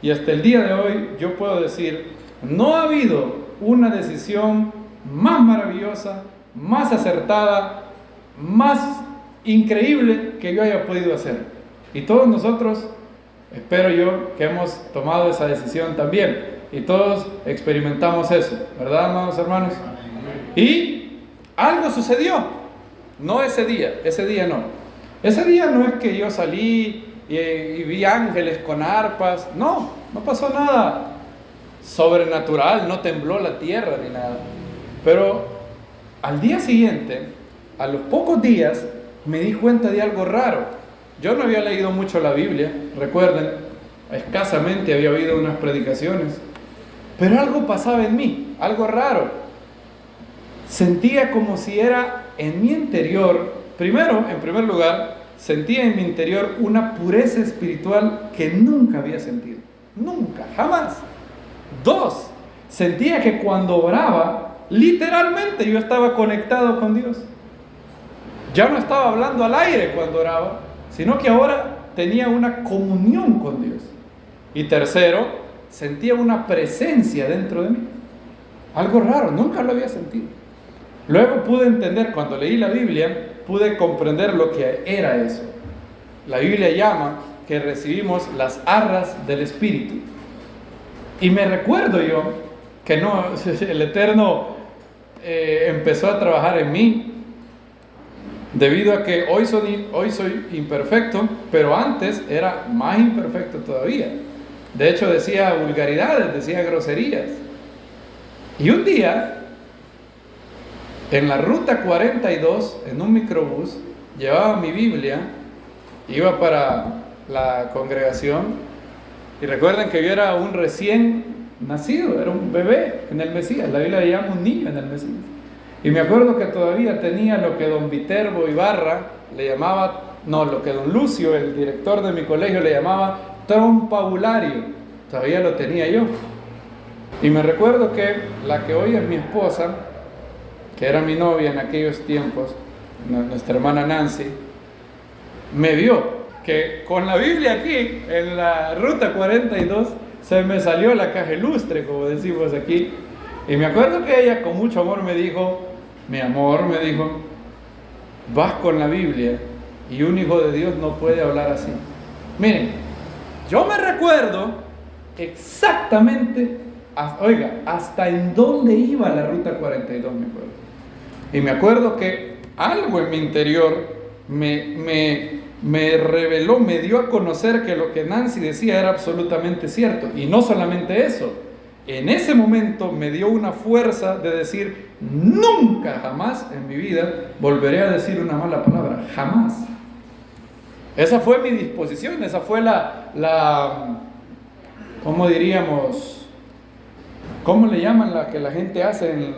y hasta el día de hoy yo puedo decir, no ha habido una decisión más maravillosa, más acertada, más increíble que yo haya podido hacer. Y todos nosotros, espero yo, que hemos tomado esa decisión también. Y todos experimentamos eso, ¿verdad, amados hermanos? Y algo sucedió. No ese día no. Ese día no es que yo salí y vi ángeles con arpas. No pasó nada sobrenatural, no tembló la tierra ni nada. Pero al día siguiente, a los pocos días, me di cuenta de algo raro. Yo no había leído mucho la Biblia, recuerden, escasamente había oído unas predicaciones, pero algo pasaba en mí, algo raro. Sentía como si era en mi interior, en primer lugar, sentía en mi interior una pureza espiritual que nunca había sentido, nunca, jamás. 2, sentía que cuando oraba, literalmente yo estaba conectado con Dios. Ya no estaba hablando al aire cuando oraba, sino que ahora tenía una comunión con Dios. Y 3, sentía una presencia dentro de mí. Algo raro, nunca lo había sentido. Luego pude entender, cuando leí la Biblia, pude comprender lo que era eso. La Biblia llama que recibimos las arras del Espíritu. Y me recuerdo yo que el Eterno empezó a trabajar en mí, debido a que hoy soy imperfecto, pero antes era más imperfecto todavía. De hecho decía vulgaridades, decía groserías. Y un día, en la ruta 42, en un microbús, llevaba mi Biblia, iba para la congregación, y recuerden que yo era un recién nacido, era un bebé en el Mesías. La Biblia le llama un niño en el Mesías. Y me acuerdo que todavía tenía lo que don Viterbo Ibarra le llamaba, lo que don Lucio, el director de mi colegio, le llamaba trompabulario. Todavía lo tenía yo. Y me recuerdo que la que hoy es mi esposa, que era mi novia en aquellos tiempos, nuestra hermana Nancy, me vio que con la Biblia aquí, en la ruta 42, se me salió la caja ilustre, como decimos aquí. Y me acuerdo que ella con mucho amor me dijo, mi amor, me dijo, vas con la Biblia y un hijo de Dios no puede hablar así. Miren, yo me recuerdo exactamente, hasta en dónde iba la ruta 42, me acuerdo. Y me acuerdo que algo en mi interior me reveló, me dio a conocer que lo que Nancy decía era absolutamente cierto. Y no solamente eso, en ese momento me dio una fuerza de decir, nunca jamás en mi vida volveré a decir una mala palabra, jamás. Esa fue mi disposición, esa fue ¿cómo diríamos? ¿Cómo le llaman la que la gente hace en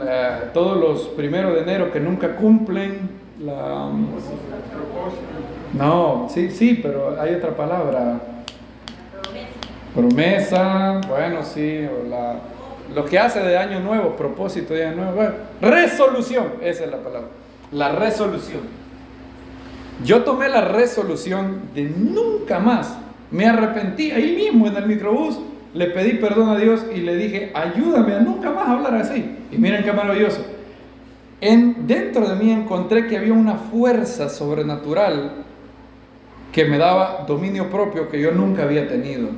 todos los 1 de enero que nunca cumplen? No, sí, pero hay otra palabra. Promesa, bueno, sí, o lo que hace de año nuevo, propósito de año nuevo, bueno, resolución, esa es la palabra, la resolución. Yo tomé la resolución de nunca más, me arrepentí ahí mismo en el microbús, le pedí perdón a Dios y le dije, ayúdame a nunca más hablar así. Y miren qué maravilloso. Dentro de mí encontré que había una fuerza sobrenatural que me daba dominio propio que yo nunca había tenido.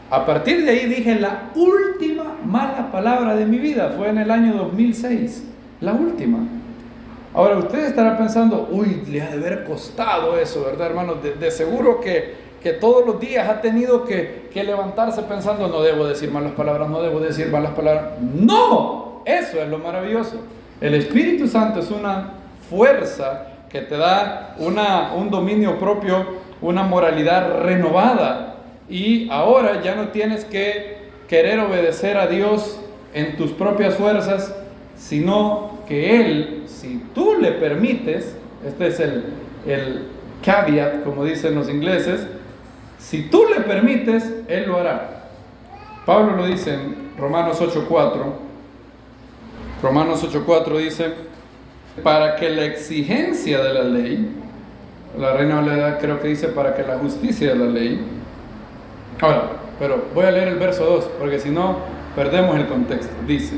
A partir de ahí dije la última mala palabra de mi vida, fue en el año 2006, la última. Ahora ustedes estarán pensando, le ha de haber costado eso, ¿verdad, hermano? De seguro que todos los días ha tenido que levantarse pensando, no debo decir malas palabras, no debo decir malas palabras. ¡No! Eso es lo maravilloso. El Espíritu Santo es una fuerza que te da un dominio propio, una moralidad renovada. Y ahora ya no tienes que querer obedecer a Dios en tus propias fuerzas, sino que Él, si tú le permites, este es el caveat, como dicen los ingleses, si tú le permites, Él lo hará. Pablo lo dice en Romanos 8:4. Romanos 8:4 dice, para que la exigencia de la ley, la Reina Valera creo que dice para que la justicia de la ley. Ahora, pero voy a leer el verso 2, porque si no, perdemos el contexto. Dice,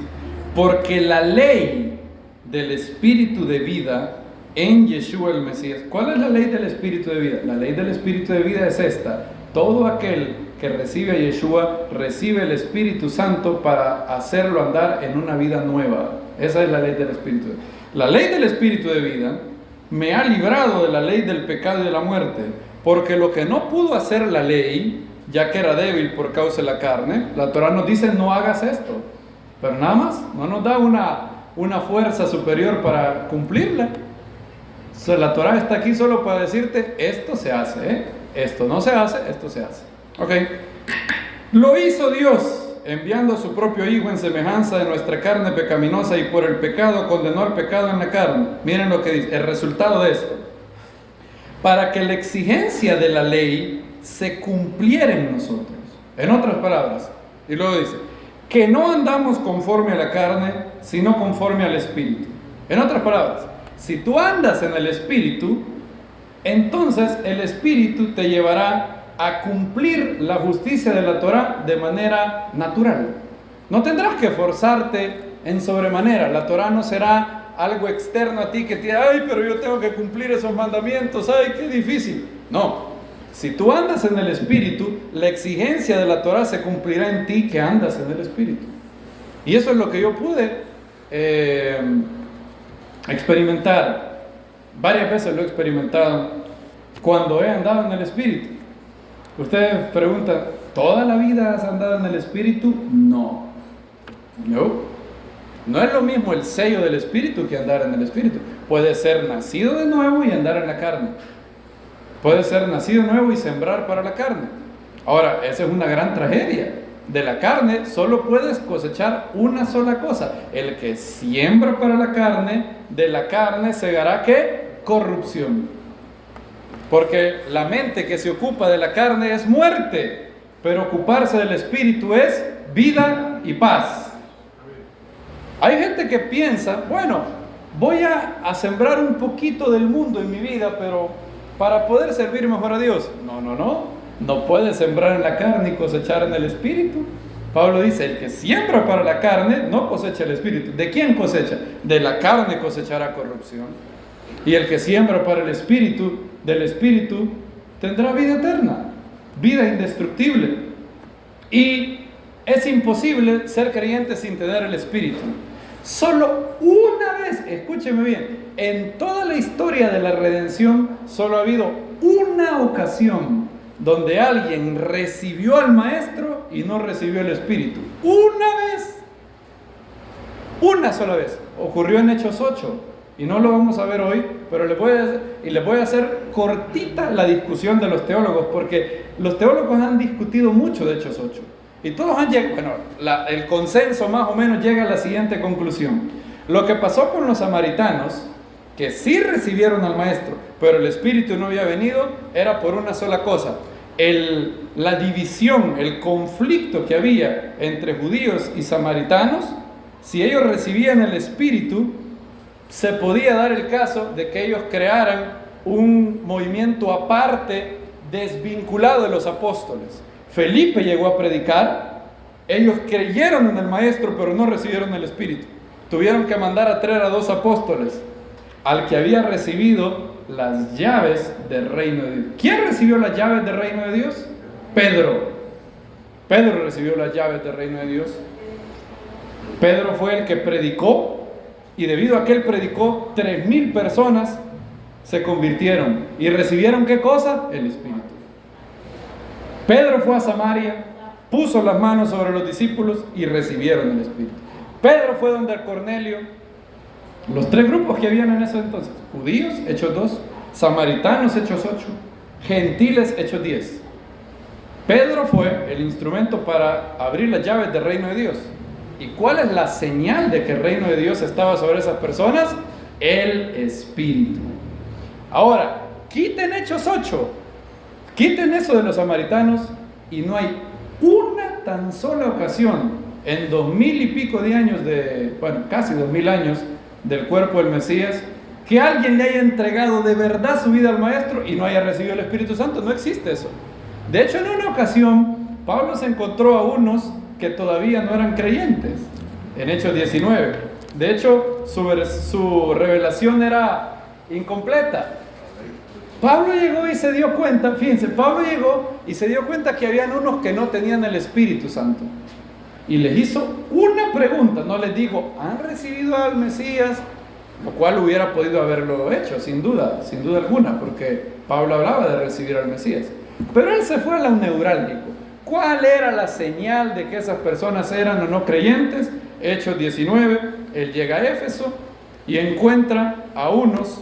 porque la ley del Espíritu de vida en Yeshua el Mesías. ¿Cuál es la ley del Espíritu de vida? La ley del Espíritu de vida es esta. Todo aquel que recibe a Yeshua recibe el Espíritu Santo para hacerlo andar en una vida nueva. Esa es la ley del Espíritu de vida. La ley del Espíritu de vida me ha librado de la ley del pecado y de la muerte, porque lo que no pudo hacer la ley, ya que era débil por causa de la carne, la Torah nos dice no hagas esto, pero nada más, no nos da una fuerza superior para cumplirla. O sea, la Torah está aquí solo para decirte esto se hace, esto no se hace, esto se hace. Ok, lo hizo Dios enviando a su propio Hijo en semejanza de nuestra carne pecaminosa, y por el pecado condenó al pecado en la carne. Miren lo que dice, el resultado de esto: para que la exigencia de la ley se cumpliera en nosotros. En otras palabras, y luego dice, que no andamos conforme a la carne, sino conforme al Espíritu. En otras palabras, si tú andas en el Espíritu, entonces el Espíritu te llevará a cumplir la justicia de la Torah de manera natural. No tendrás que forzarte en sobremanera. La Torah no será algo externo a ti que te diga, ay, pero yo tengo que cumplir esos mandamientos, ay, qué difícil. No, si tú andas en el Espíritu, la exigencia de la Torah se cumplirá en ti que andas en el Espíritu. Y eso es lo que yo pude experimentar. Varias veces lo he experimentado cuando he andado en el Espíritu. Ustedes preguntan, ¿toda la vida has andado en el Espíritu? No. No es lo mismo el sello del Espíritu que andar en el Espíritu. Puede ser nacido de nuevo y andar en la carne. Puede ser nacido de nuevo y sembrar para la carne. Ahora, esa es una gran tragedia. De la carne solo puedes cosechar una sola cosa. El que siembra para la carne, de la carne segará ¿qué? Corrupción. Porque la mente que se ocupa de la carne es muerte, pero ocuparse del Espíritu es vida y paz. Hay gente que piensa, bueno, voy a sembrar un poquito del mundo en mi vida, pero para poder servir mejor a Dios. No puedes sembrar en la carne y cosechar en el Espíritu. Pablo dice, el que siembra para la carne no cosecha el Espíritu. ¿De quién cosecha? De la carne cosechará corrupción. Y el que siembra para el Espíritu, del Espíritu, tendrá vida eterna, vida indestructible. Y es imposible ser creyente sin tener el Espíritu. Solo una vez, escúcheme bien, en toda la historia de la redención, solo ha habido una ocasión donde alguien recibió al Maestro y no recibió el Espíritu. Una vez, una sola vez, ocurrió en Hechos 8. Y no lo vamos a ver hoy, pero les voy a hacer cortita la discusión de los teólogos, porque los teólogos han discutido mucho de Hechos 8. Y todos han llegado, el consenso más o menos llega a la siguiente conclusión. Lo que pasó con los samaritanos, que sí recibieron al Maestro, pero el Espíritu no había venido, era por una sola cosa. La división, el conflicto que había entre judíos y samaritanos, si ellos recibían el Espíritu, se podía dar el caso de que ellos crearan un movimiento aparte, desvinculado de los apóstoles. Felipe llegó a predicar, ellos creyeron en el Maestro, pero no recibieron el Espíritu. Tuvieron que mandar a traer a 2 apóstoles, al que había recibido las llaves del reino de Dios. ¿Quién recibió las llaves del reino de Dios? Pedro. Pedro recibió las llaves del reino de Dios. Pedro fue el que predicó. Y debido a que él predicó, 3,000 personas se convirtieron. ¿Y recibieron qué cosa? El Espíritu. Pedro fue a Samaria, puso las manos sobre los discípulos y recibieron el Espíritu. Pedro fue donde Cornelio. Los 3 grupos que habían en ese entonces: judíos, Hechos 2, samaritanos, Hechos 8, gentiles, Hechos 10. Pedro fue el instrumento para abrir las llaves del reino de Dios. ¿Y cuál es la señal de que el reino de Dios estaba sobre esas personas? El Espíritu. Ahora, quiten Hechos 8, quiten eso de los samaritanos y no hay una tan sola ocasión en 2000 y pico de años casi 2000 años del cuerpo del Mesías, que alguien le haya entregado de verdad su vida al Maestro y no haya recibido el Espíritu Santo. No existe eso. De hecho, en una ocasión, Pablo se encontró a unos que todavía no eran creyentes, en Hechos 19. De hecho, su revelación era incompleta. Pablo llegó y se dio cuenta, fíjense, Pablo llegó y se dio cuenta que habían unos que no tenían el Espíritu Santo. Y les hizo una pregunta, no les dijo, ¿han recibido al Mesías? Lo cual hubiera podido haberlo hecho, sin duda alguna, porque Pablo hablaba de recibir al Mesías. Pero él se fue a lo neurálgico. ¿Cuál era la señal de que esas personas eran o no creyentes? Hechos 19, él llega a Éfeso y encuentra a unos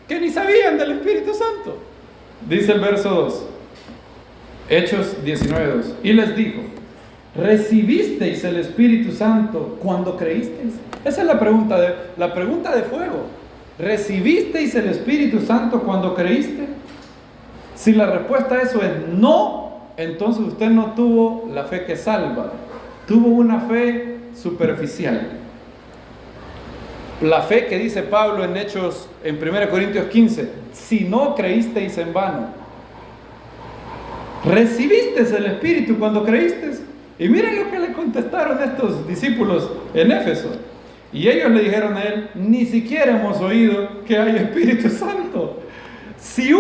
que ni sabían del Espíritu Santo. Dice el verso 2, Hechos 19:2, y les dijo, ¿recibisteis el Espíritu Santo cuando creísteis? Esa es la pregunta de fuego. ¿Recibisteis el Espíritu Santo cuando creíste? Si la respuesta a eso es no, entonces usted no tuvo la fe que salva, tuvo una fe superficial. La fe que dice Pablo en 1 Corintios 15, si no creísteis en vano. ¿Recibisteis el Espíritu cuando creísteis? Y miren lo que le contestaron estos discípulos en Éfeso. Y ellos le dijeron a él, ni siquiera hemos oído que hay Espíritu Santo. Si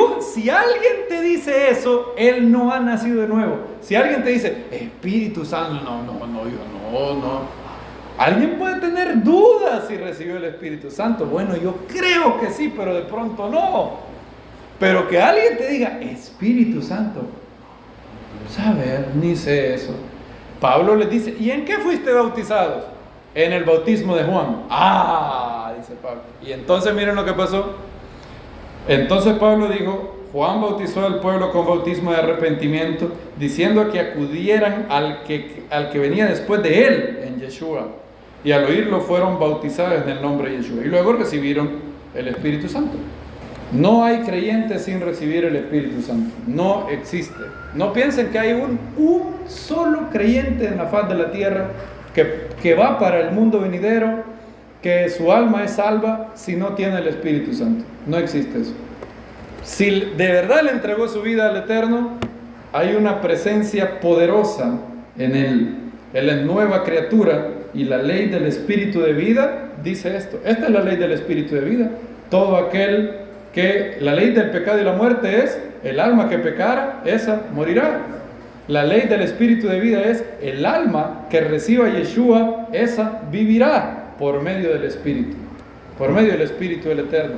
alguien te dice eso, él no ha nacido de nuevo. Si alguien te dice, Espíritu Santo, no. Alguien puede tener dudas si recibió el Espíritu Santo. Bueno, yo creo que sí, pero de pronto no. Pero que alguien te diga, Espíritu Santo, saber, ni sé eso. Pablo les dice, ¿y en qué fuiste bautizados? En el bautismo de Juan. Dice Pablo. Y entonces miren lo que pasó. Entonces Pablo dijo, Juan bautizó al pueblo con bautismo de arrepentimiento, diciendo que acudieran al que venía después de él, en Yeshua. Y al oírlo fueron bautizados en el nombre de Yeshua. Y luego recibieron el Espíritu Santo. No hay creyentes sin recibir el Espíritu Santo. No existe. No piensen que hay un solo creyente en la faz de la tierra que va para el mundo venidero, que su alma es salva si no tiene el Espíritu Santo. No existe eso. Si de verdad le entregó su vida al Eterno, hay una presencia poderosa en él. Él es nueva criatura y la ley del Espíritu de vida dice esto. Esta es la ley del Espíritu de vida. Todo aquel que la ley del pecado y la muerte es el alma que pecara, esa morirá. La ley del Espíritu de vida es el alma que reciba a Yeshua, esa vivirá por medio del Espíritu, por medio del Espíritu del Eterno.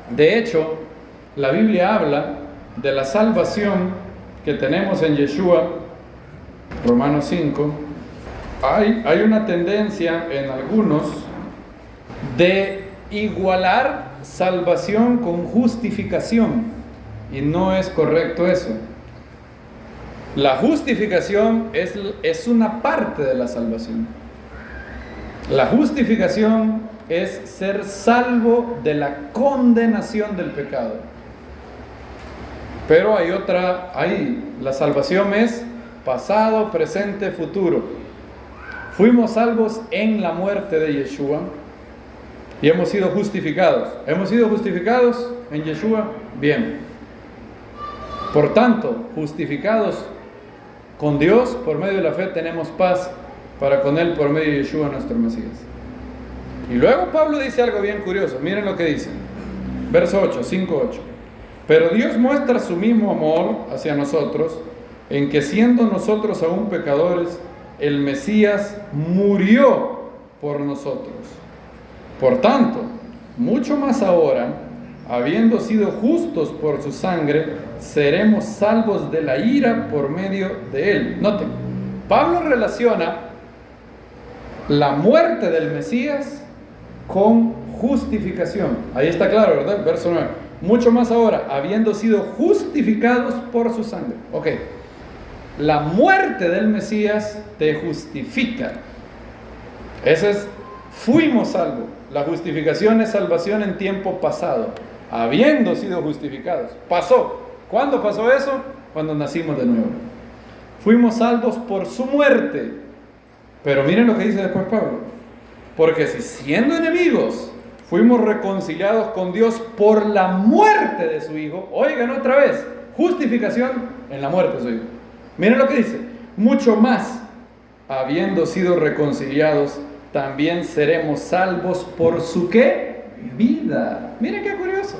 De hecho, la Biblia habla de la salvación que tenemos en Yeshua, Romanos 5. Hay una tendencia en algunos de igualar salvación con justificación, y no es correcto eso. La justificación es una parte de la salvación. La justificación es ser salvo de la condenación del pecado. Pero la salvación es pasado, presente, futuro. Fuimos salvos en la muerte de Yeshua y hemos sido justificados. ¿Hemos sido justificados en Yeshua? Bien. Por tanto, justificados con Dios por medio de la fe, tenemos paz para con Él por medio de Yeshua nuestro Mesías. Y luego Pablo dice algo bien curioso. Miren lo que dice. Verso 8, 5:8. Pero Dios muestra su mismo amor hacia nosotros, en que siendo nosotros aún pecadores, el Mesías murió por nosotros. Por tanto, mucho más ahora, habiendo sido justos por su sangre, seremos salvos de la ira por medio de él. Noten, Pablo relaciona la muerte del Mesías con justificación. Ahí está claro, ¿verdad? Verso 9. Mucho más ahora, habiendo sido justificados por su sangre. Ok. La muerte del Mesías te justifica. Ese es, fuimos salvos. La justificación es salvación en tiempo pasado, habiendo sido justificados. Pasó. ¿Cuándo pasó eso? Cuando nacimos de nuevo. Fuimos salvos por su muerte. Pero miren lo que dice después Pablo. Porque si siendo enemigos fuimos reconciliados con Dios por la muerte de su Hijo, oigan otra vez, justificación en la muerte de su Hijo. Miren lo que dice, mucho más, habiendo sido reconciliados, también seremos salvos por su ¿qué? Vida. Miren qué curioso.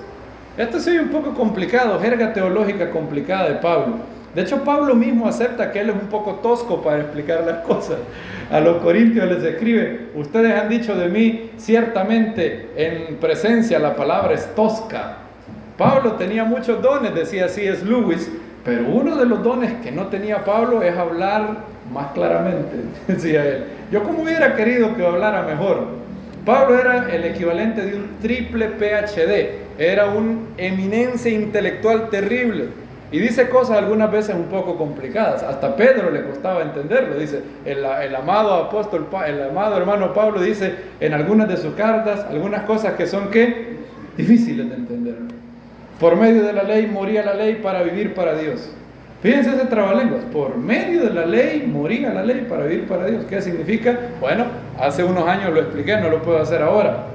Esto sí es un poco complicado, jerga teológica complicada de Pablo. De hecho, Pablo mismo acepta que él es un poco tosco para explicar las cosas. A los corintios les escribe, ustedes han dicho de mí, ciertamente en presencia la palabra es tosca. Pablo tenía muchos dones, decía C.S. Lewis, pero uno de los dones que no tenía Pablo es hablar más claramente, decía él. Yo como hubiera querido que hablara mejor. Pablo era el equivalente de un triple PhD, era una eminencia intelectual terrible. Y dice cosas algunas veces un poco complicadas. Hasta Pedro le costaba entenderlo. Dice, el amado apóstol, el amado hermano Pablo dice en algunas de sus cartas, algunas cosas que son ¿qué? Difíciles de entender. Por medio de la ley moría la ley para vivir para Dios. Fíjense ese trabalenguas. Por medio de la ley moría la ley para vivir para Dios. ¿Qué significa? Bueno, hace unos años lo expliqué, no lo puedo hacer ahora.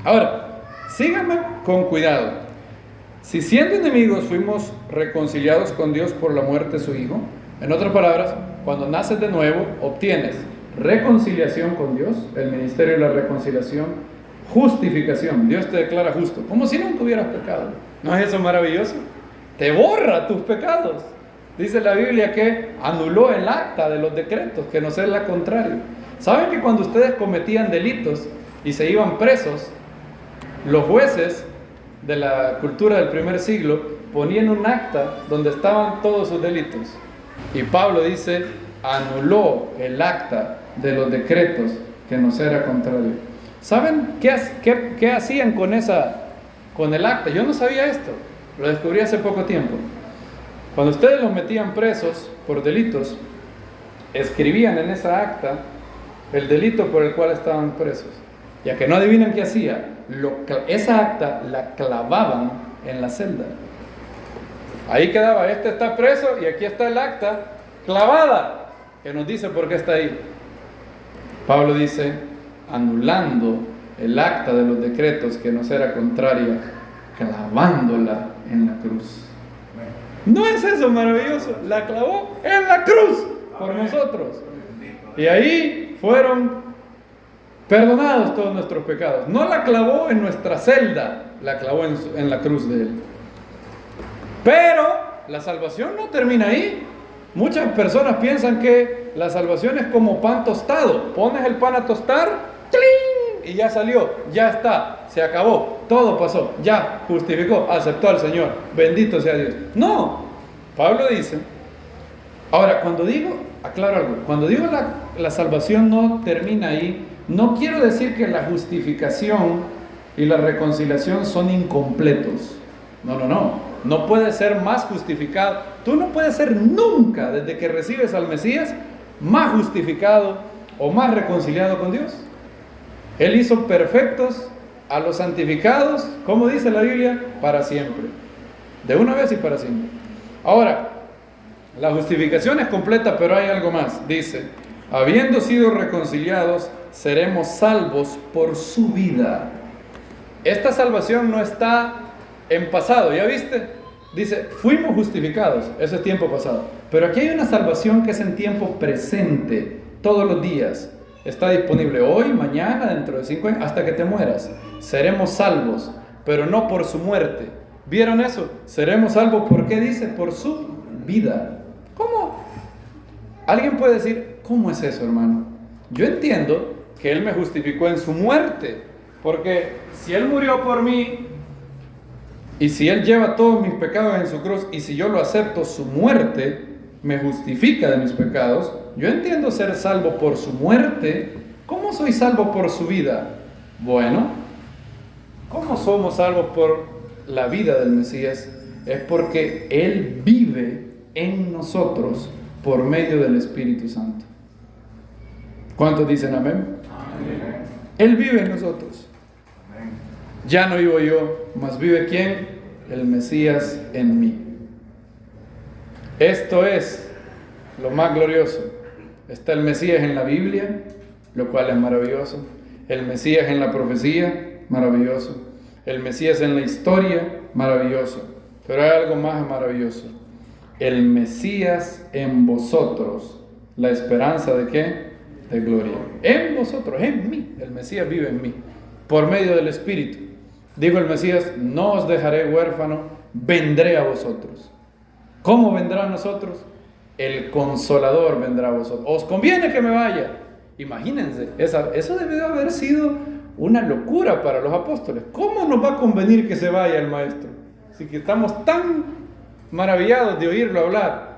Ahora, síganme con cuidado. Si siendo enemigos fuimos reconciliados con Dios por la muerte de su Hijo, en otras palabras, cuando naces de nuevo, obtienes reconciliación con Dios, el ministerio de la reconciliación, justificación, Dios te declara justo, como si nunca hubieras pecado. ¿No es eso maravilloso? Te borra tus pecados. Dice la Biblia que anuló el acta de los decretos, que no sea la contraria. ¿Saben que cuando ustedes cometían delitos y se iban presos, los jueces de la cultura del primer siglo ponían un acta donde estaban todos sus delitos? Y Pablo dice, anuló el acta de los decretos que nos era contrario. ¿Saben qué hacían con el acta? Yo no sabía esto, lo descubrí hace poco tiempo. Cuando ustedes los metían presos por delitos, escribían en esa acta el delito por el cual estaban presos. Ya que no adivinen qué hacía, esa acta la clavaban en la celda. Ahí quedaba, este está preso y aquí está el acta clavada, que nos dice por qué está ahí. Pablo dice, anulando el acta de los decretos que nos era contraria, clavándola en la cruz. ¿No es eso maravilloso? La clavó en la cruz por nosotros. Y ahí fueron perdonados todos nuestros pecados. No la clavó en nuestra celda, la clavó en la cruz de Él. Pero la salvación no termina ahí. Muchas personas piensan que la salvación es como pan tostado. Pones el pan a tostar, ¡tling! Y ya salió, ya está, se acabó, todo pasó, ya justificó, aceptó al Señor, bendito sea Dios. No, Pablo dice, ahora aclaro algo, cuando digo la salvación no termina ahí, no quiero decir que la justificación y la reconciliación son incompletos. No puede ser más justificado. Tú no puedes ser nunca, desde que recibes al Mesías, más justificado o más reconciliado con Dios. Él hizo perfectos a los santificados, como dice la Biblia, para siempre. De una vez y para siempre. Ahora, la justificación es completa, pero hay algo más. Dice, habiendo sido reconciliados, seremos salvos por su vida. Esta salvación no está en pasado, ¿ya viste? Dice, fuimos justificados, eso es tiempo pasado. Pero aquí hay una salvación que es en tiempo presente, todos los días. Está disponible hoy, mañana, dentro de 5 años, hasta que te mueras. Seremos salvos, pero no por su muerte. ¿Vieron eso? Seremos salvos, ¿por qué dice? Por su vida. ¿Cómo? Alguien puede decir, ¿cómo es eso, hermano? Yo entiendo que Él me justificó en su muerte, porque si Él murió por mí, y si Él lleva todos mis pecados en su cruz, y si yo lo acepto, su muerte me justifica de mis pecados, yo entiendo ser salvo por su muerte. ¿Cómo soy salvo por su vida? Bueno, ¿cómo somos salvos por la vida del Mesías? Es porque Él vive en nosotros por medio del Espíritu Santo. ¿Cuántos dicen amén? Él vive en nosotros. Amén. Ya no vivo yo, mas vive ¿quién? El Mesías en mí. Esto es lo más glorioso. Está el Mesías en la Biblia, lo cual es maravilloso. El Mesías en la profecía, maravilloso. El Mesías en la historia, maravilloso. Pero hay algo más maravilloso. El Mesías en vosotros. ¿La esperanza de qué? De gloria. En vosotros, en mí. El Mesías vive en mí. Por medio del Espíritu. Dijo el Mesías, no os dejaré huérfano, vendré a vosotros. ¿Cómo vendrá a nosotros? El Consolador vendrá a vosotros. ¿Os conviene que me vaya? Imagínense, eso debió haber sido una locura para los apóstoles. ¿Cómo nos va a convenir que se vaya el Maestro? Así que estamos tan maravillados de oírlo hablar.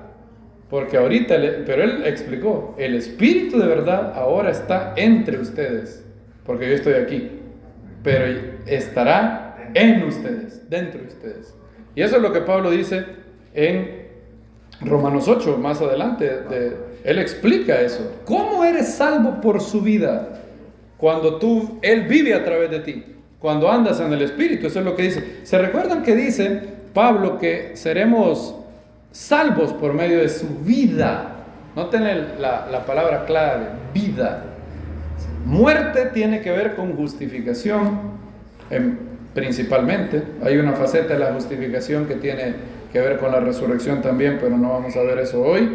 Porque ahorita, pero él explicó, el Espíritu de verdad ahora está entre ustedes. Porque yo estoy aquí. Pero estará en ustedes, dentro de ustedes. Y eso es lo que Pablo dice en Romanos 8, más adelante. Él explica eso. ¿Cómo eres salvo por su vida? Cuando Él vive a través de ti. Cuando andas en el Espíritu, eso es lo que dice. ¿Se recuerdan que dice Pablo que seremos salvos por medio de su vida? Noten la palabra clave, vida. Muerte tiene que ver con justificación, principalmente. Hay una faceta de la justificación que tiene que ver con la resurrección también, pero no vamos a ver eso hoy.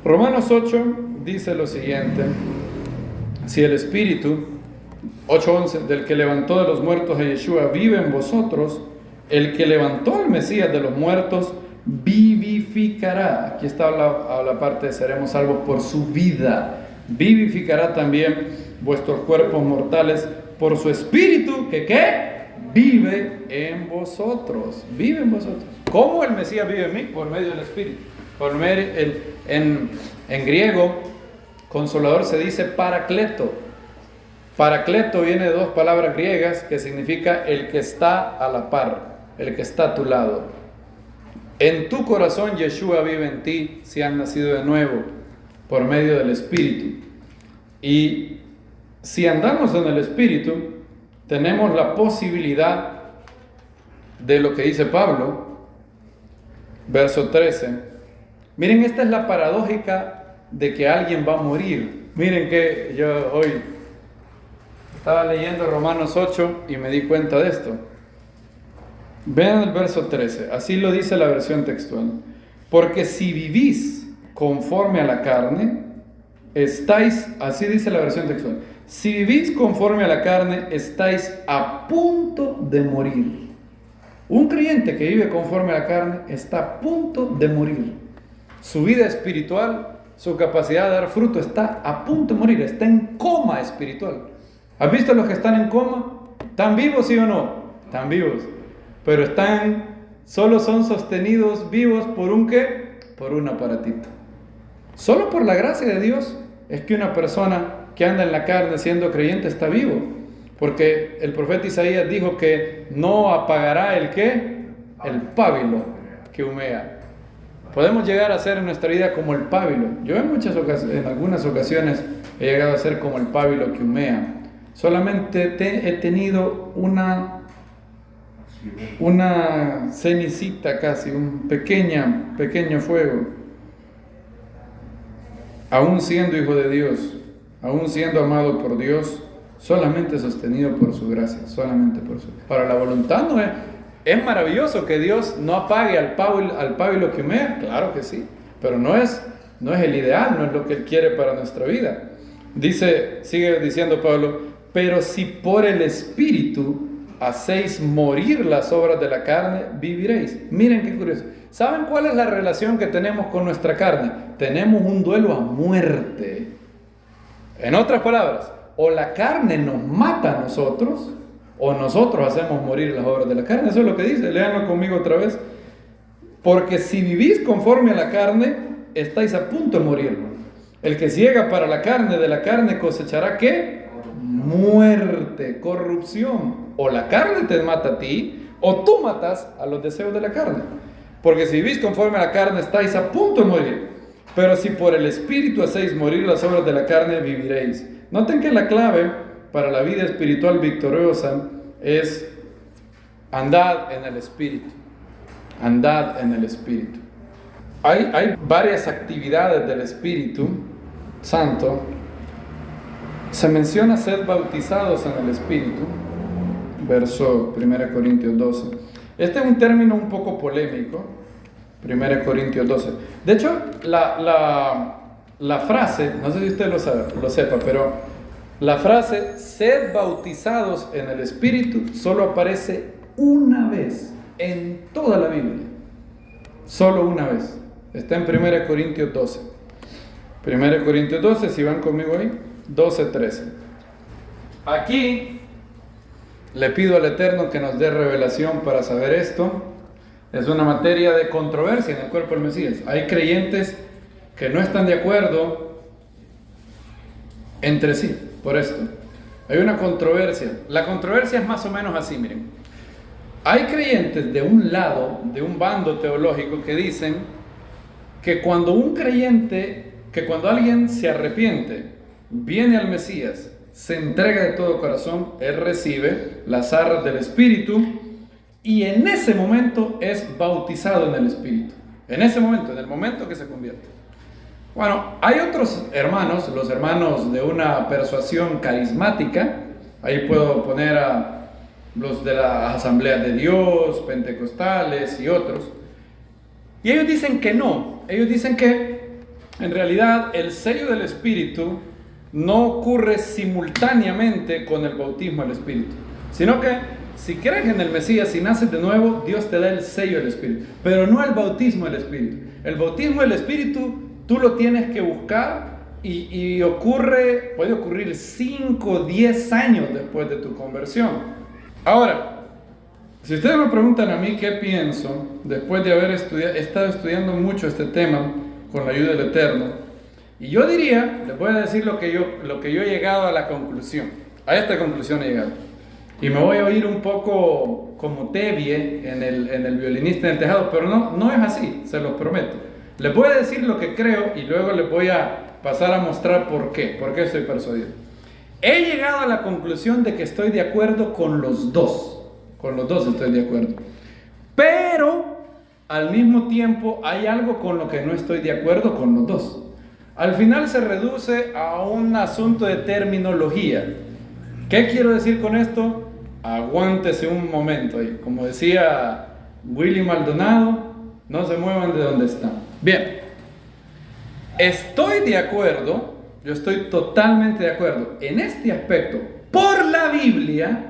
Romanos 8 dice lo siguiente: si el Espíritu, 8:11, del que levantó de los muertos a Yeshua vive en vosotros, el que levantó al Mesías de los muertos vivificará. Aquí está la parte de seremos salvos por su vida. Vivificará también vuestros cuerpos mortales por su Espíritu, que ¿qué? Vive en vosotros. Vive en vosotros. ¿Cómo el Mesías vive en mí? Por medio del Espíritu. Por medio, en griego, Consolador se dice Paracleto. Paracleto viene de dos palabras griegas que significa el que está a la par, el que está a tu lado. En tu corazón Yeshua vive en ti si has nacido de nuevo por medio del Espíritu. Y si andamos en el Espíritu, tenemos la posibilidad de lo que dice Pablo, verso 13. Miren, esta es la paradójica de que alguien va a morir. Miren que yo hoy estaba leyendo Romanos 8 y me di cuenta de esto. Vean el verso 13, así lo dice la versión textual. Porque si vivís conforme a la carne, estáis, así dice la versión textual, si vivís conforme a la carne, estáis a punto de morir. Un creyente que vive conforme a la carne está a punto de morir. Su vida espiritual, su capacidad de dar fruto está a punto de morir, está en coma espiritual. ¿Has visto los que están en coma? ¿Están vivos, sí o no? Están vivos, pero solo son sostenidos vivos por ¿un qué? Por un aparatito. Solo por la gracia de Dios es que una persona que anda en la carne siendo creyente está vivo. Porque el profeta Isaías dijo que no apagará el ¿qué? El pábilo que humea. Podemos llegar a ser en nuestra vida como el pábilo. Yo en algunas ocasiones he llegado a ser como el pábilo que humea. Solamente he tenido una cenicita casi, un pequeño fuego. Aún siendo hijo de Dios, aún siendo amado por Dios, solamente sostenido por su gracia, solamente por su gracia. Para la voluntad no es maravilloso que Dios no apague al pábilo que humea, claro que sí, pero no es el ideal, no es lo que Él quiere para nuestra vida. Sigue diciendo Pablo, pero si por el Espíritu hacéis morir las obras de la carne, viviréis. Miren qué curioso. ¿Saben cuál es la relación que tenemos con nuestra carne? Tenemos un duelo a muerte. En otras palabras, o la carne nos mata a nosotros, o nosotros hacemos morir las obras de la carne. Eso es lo que dice, léanlo conmigo otra vez. Porque si vivís conforme a la carne, estáis a punto de morir. El que ciega para la carne, de la carne cosechará ¿qué? Muerte, corrupción. O la carne te mata a ti, o tú matas a los deseos de la carne. Porque si vivís conforme a la carne, estáis a punto de morir. Pero si por el Espíritu hacéis morir las obras de la carne, viviréis. Noten que la clave para la vida espiritual victoriosa es andad en el Espíritu. Andad en el Espíritu. Hay varias actividades del Espíritu Santo. Se menciona ser bautizados en el Espíritu, verso 1 Corintios 12. Este es un término un poco polémico, 1 Corintios 12. De hecho, la frase, no sé si usted lo sepa, pero la frase sed bautizados en el Espíritu solo aparece una vez en toda la Biblia. Solo una vez. Está en 1 Corintios 12. 1 Corintios 12, si van conmigo ahí, 12:13. Aquí le pido al Eterno que nos dé revelación para saber esto. Es una materia de controversia en el cuerpo del Mesías. Hay creyentes que no están de acuerdo entre sí por esto. Hay una controversia. La controversia es más o menos así, miren. Hay creyentes de un lado, de un bando teológico, que dicen que cuando cuando alguien se arrepiente, viene al Mesías, se entrega de todo corazón, él recibe las arras del Espíritu y en ese momento es bautizado en el Espíritu. En ese momento, en el momento que se convierte. Bueno, hay otros hermanos, los hermanos de una persuasión carismática. Ahí puedo poner a los de la Asamblea de Dios, pentecostales y otros. Y ellos dicen que no. Ellos dicen que en realidad el sello del Espíritu no ocurre simultáneamente con el bautismo del Espíritu, sino que si crees en el Mesías, si naces de nuevo, Dios te da el sello del Espíritu, pero no el bautismo del Espíritu. El bautismo del Espíritu tú lo tienes que buscar y puede ocurrir 5 o 10 años después de tu conversión. Ahora, si ustedes me preguntan a mí qué pienso, después de haber estado estudiando mucho este tema con la ayuda del Eterno, y yo diría, les voy a decir lo que yo he llegado a la conclusión, a esta conclusión he llegado. Y me voy a oír un poco como Tevye en el violinista en el tejado, pero no es así, se los prometo. Les voy a decir lo que creo y luego les voy a pasar a mostrar por qué estoy persuadido. He llegado a la conclusión de que estoy de acuerdo con los dos. Con los dos estoy de acuerdo. Pero al mismo tiempo hay algo con lo que no estoy de acuerdo con los dos. Al final se reduce a un asunto de terminología. ¿Qué quiero decir con esto? Aguántese un momento ahí. Como decía Willy Maldonado, no se muevan de donde están. Bien, estoy de acuerdo, yo estoy totalmente de acuerdo en este aspecto por la Biblia,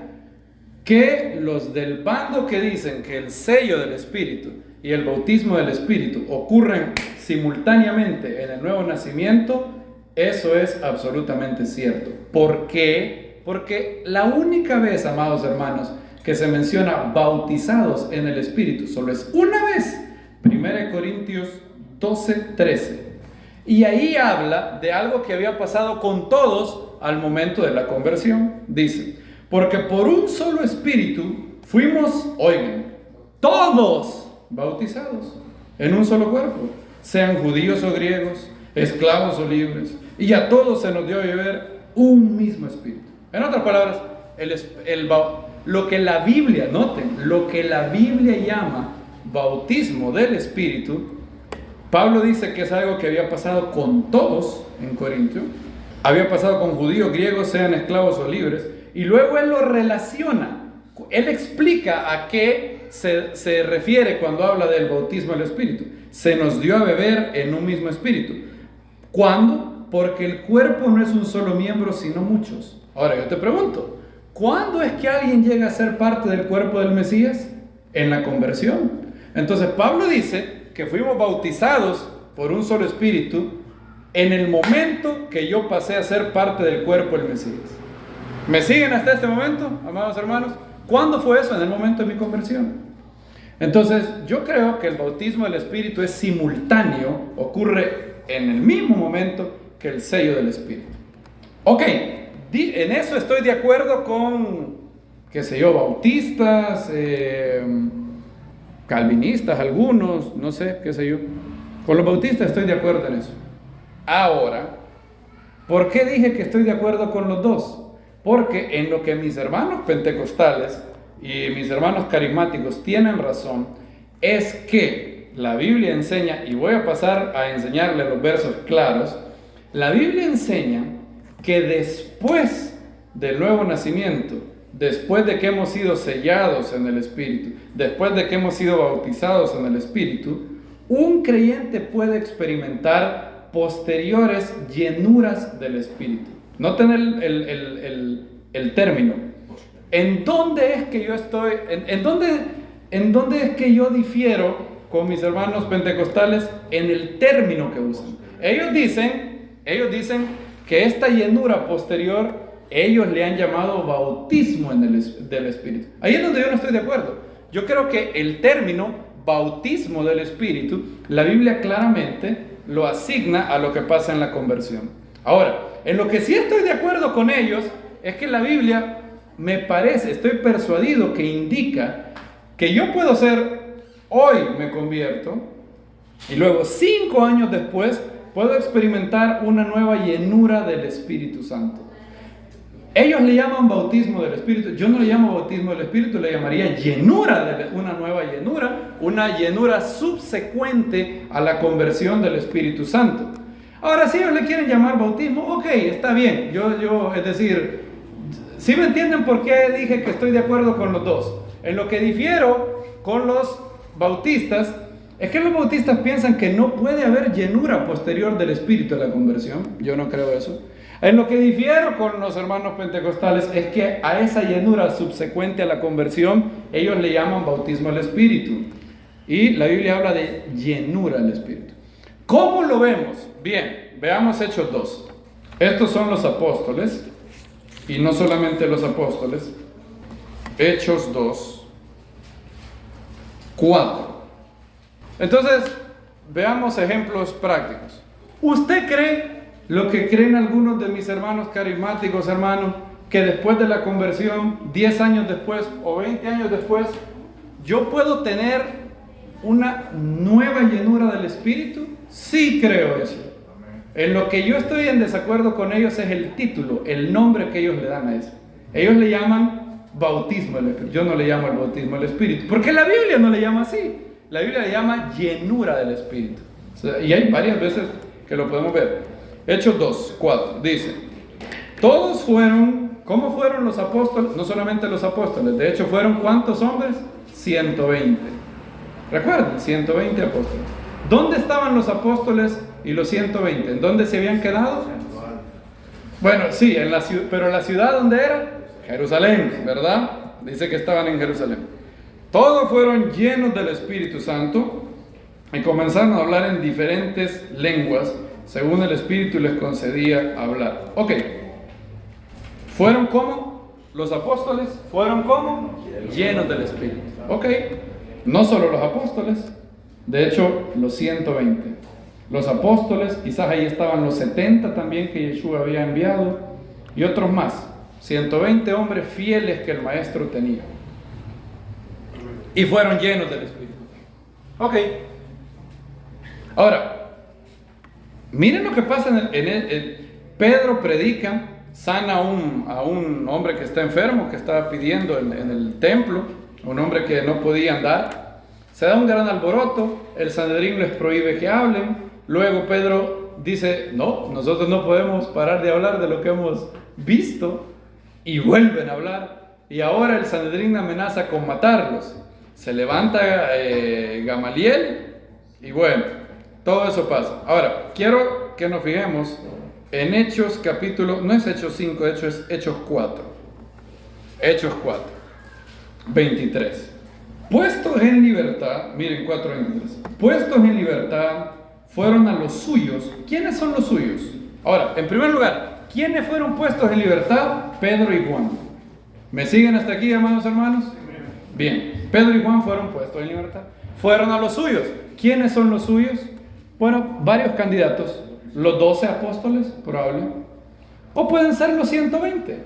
que los del bando que dicen que el sello del Espíritu y el bautismo del Espíritu ocurren simultáneamente en el nuevo nacimiento, eso es absolutamente cierto. ¿Por qué? Porque la única vez, amados hermanos, que se menciona bautizados en el Espíritu, solo es una vez, 1 Corintios 12:13. Y ahí habla de algo que había pasado con todos al momento de la conversión. Dice, porque por un solo Espíritu fuimos, oigan, todos bautizados en un solo cuerpo, sean judíos o griegos, esclavos o libres, y a todos se nos dio a beber un mismo Espíritu. En otras palabras, lo que la Biblia, noten, lo que la Biblia llama bautismo del Espíritu, Pablo dice que es algo que había pasado con todos en Corintio, había pasado con judíos, griegos, sean esclavos o libres, y luego él lo relaciona, él explica a qué se refiere cuando habla del bautismo del Espíritu. Se nos dio a beber en un mismo Espíritu. ¿Cuándo? Porque el cuerpo no es un solo miembro, sino muchos. Ahora yo te pregunto, ¿cuándo es que alguien llega a ser parte del cuerpo del Mesías? En la conversión. Entonces Pablo dice que fuimos bautizados por un solo Espíritu en el momento que yo pasé a ser parte del cuerpo del Mesías. ¿Me siguen hasta este momento, amados hermanos? ¿Cuándo fue eso? En el momento de mi conversión. Entonces yo creo que el bautismo del Espíritu es simultáneo, ocurre en el mismo momento que el sello del Espíritu. Ok, en eso estoy de acuerdo con, qué sé yo, bautistas, calvinistas algunos, no sé, qué sé yo. Con los bautistas estoy de acuerdo en eso. Ahora, ¿por qué dije que estoy de acuerdo con los dos? Porque en lo que mis hermanos pentecostales y mis hermanos carismáticos tienen razón, es que la Biblia enseña, y voy a pasar a enseñarle los versos claros, la Biblia enseña que después del nuevo nacimiento, después de que hemos sido sellados en el Espíritu, después de que hemos sido bautizados en el Espíritu, un creyente puede experimentar posteriores llenuras del Espíritu. Noten el término. ¿En dónde es que yo estoy? ¿En dónde es que yo difiero con mis hermanos pentecostales? En el término que usan. Ellos dicen que esta llenura posterior, ellos le han llamado bautismo del Espíritu. Ahí es donde yo no estoy de acuerdo. Yo creo que el término bautismo del Espíritu, la Biblia claramente lo asigna a lo que pasa en la conversión. Ahora, en lo que sí estoy de acuerdo con ellos es que la Biblia me parece, estoy persuadido que indica que yo puedo ser, hoy me convierto, y luego 5 años después puedo experimentar una nueva llenura del Espíritu Santo. Ellos le llaman bautismo del Espíritu, yo no le llamo bautismo del Espíritu, le llamaría llenura, una nueva llenura, una llenura subsecuente a la conversión del Espíritu Santo. Ahora, si ellos le quieren llamar bautismo, ok, está bien, es decir, ¿sí me entienden por qué dije que estoy de acuerdo con los dos? En lo que difiero con los bautistas, es que los bautistas piensan que no puede haber llenura posterior del Espíritu a la conversión. Yo no creo eso. En lo que difiero con los hermanos pentecostales es que a esa llenura subsecuente a la conversión, ellos le llaman bautismo del Espíritu. Y la Biblia habla de llenura del Espíritu. ¿Cómo lo vemos? Bien, veamos Hechos 2. Estos son los apóstoles, y no solamente los apóstoles. Hechos 2, 4. Entonces, veamos ejemplos prácticos. ¿Usted cree lo que creen algunos de mis hermanos carismáticos, hermanos, que después de la conversión, 10 años después o 20 años después, yo puedo tener una nueva llenura del Espíritu? Sí creo eso. En lo que yo estoy en desacuerdo con ellos es el título, el nombre que ellos le dan a eso. Ellos le llaman bautismo del Espíritu. Yo no le llamo el bautismo del Espíritu, porque la Biblia no le llama así. La Biblia le llama llenura del Espíritu. Y hay varias veces que lo podemos ver. Hechos 2, 4, dice: todos fueron, ¿cómo fueron los apóstoles? No solamente los apóstoles, de hecho fueron ¿cuántos hombres? 120. Recuerden, 120 apóstoles. ¿Dónde estaban los apóstoles y los 120? ¿En dónde se habían quedado? Bueno, sí, pero la ciudad ¿dónde era? Jerusalén, ¿verdad? Dice que estaban en Jerusalén. Todos fueron llenos del Espíritu Santo y comenzaron a hablar en diferentes lenguas según el Espíritu les concedía hablar. Ok. ¿Fueron cómo? Los apóstoles fueron cómo? Llenos del Espíritu. Ok. No solo los apóstoles, de hecho los 120. Los apóstoles, quizás ahí estaban los 70 también que Yeshua había enviado y otros más. 120 hombres fieles que el maestro tenía. Y fueron llenos del Espíritu. Ok. Ahora, miren lo que pasa Pedro predica, sana a un hombre que está enfermo, que estaba pidiendo en el templo, un hombre que no podía andar. Se da un gran alboroto, el Sanedrín les prohíbe que hablen. Luego Pedro dice: no, nosotros no podemos parar de hablar de lo que hemos visto. Y vuelven a hablar. Y ahora el Sanedrín amenaza con matarlos. Se levanta Gamaliel y bueno, todo eso pasa. Ahora, quiero que nos fijemos en Hechos capítulo, no es Hechos 5, de hecho es Hechos 4. Hechos 4, 23. Puestos en libertad, miren 4:23. Puestos en libertad, fueron a los suyos. ¿Quiénes son los suyos? Ahora, en primer lugar, ¿quiénes fueron puestos en libertad? Pedro y Juan. ¿Me siguen hasta aquí, hermanos? Bien. Pedro y Juan fueron puestos en libertad. Fueron a los suyos. ¿Quiénes son los suyos? Bueno, varios candidatos. Los 12 apóstoles, probable. O pueden ser los 120.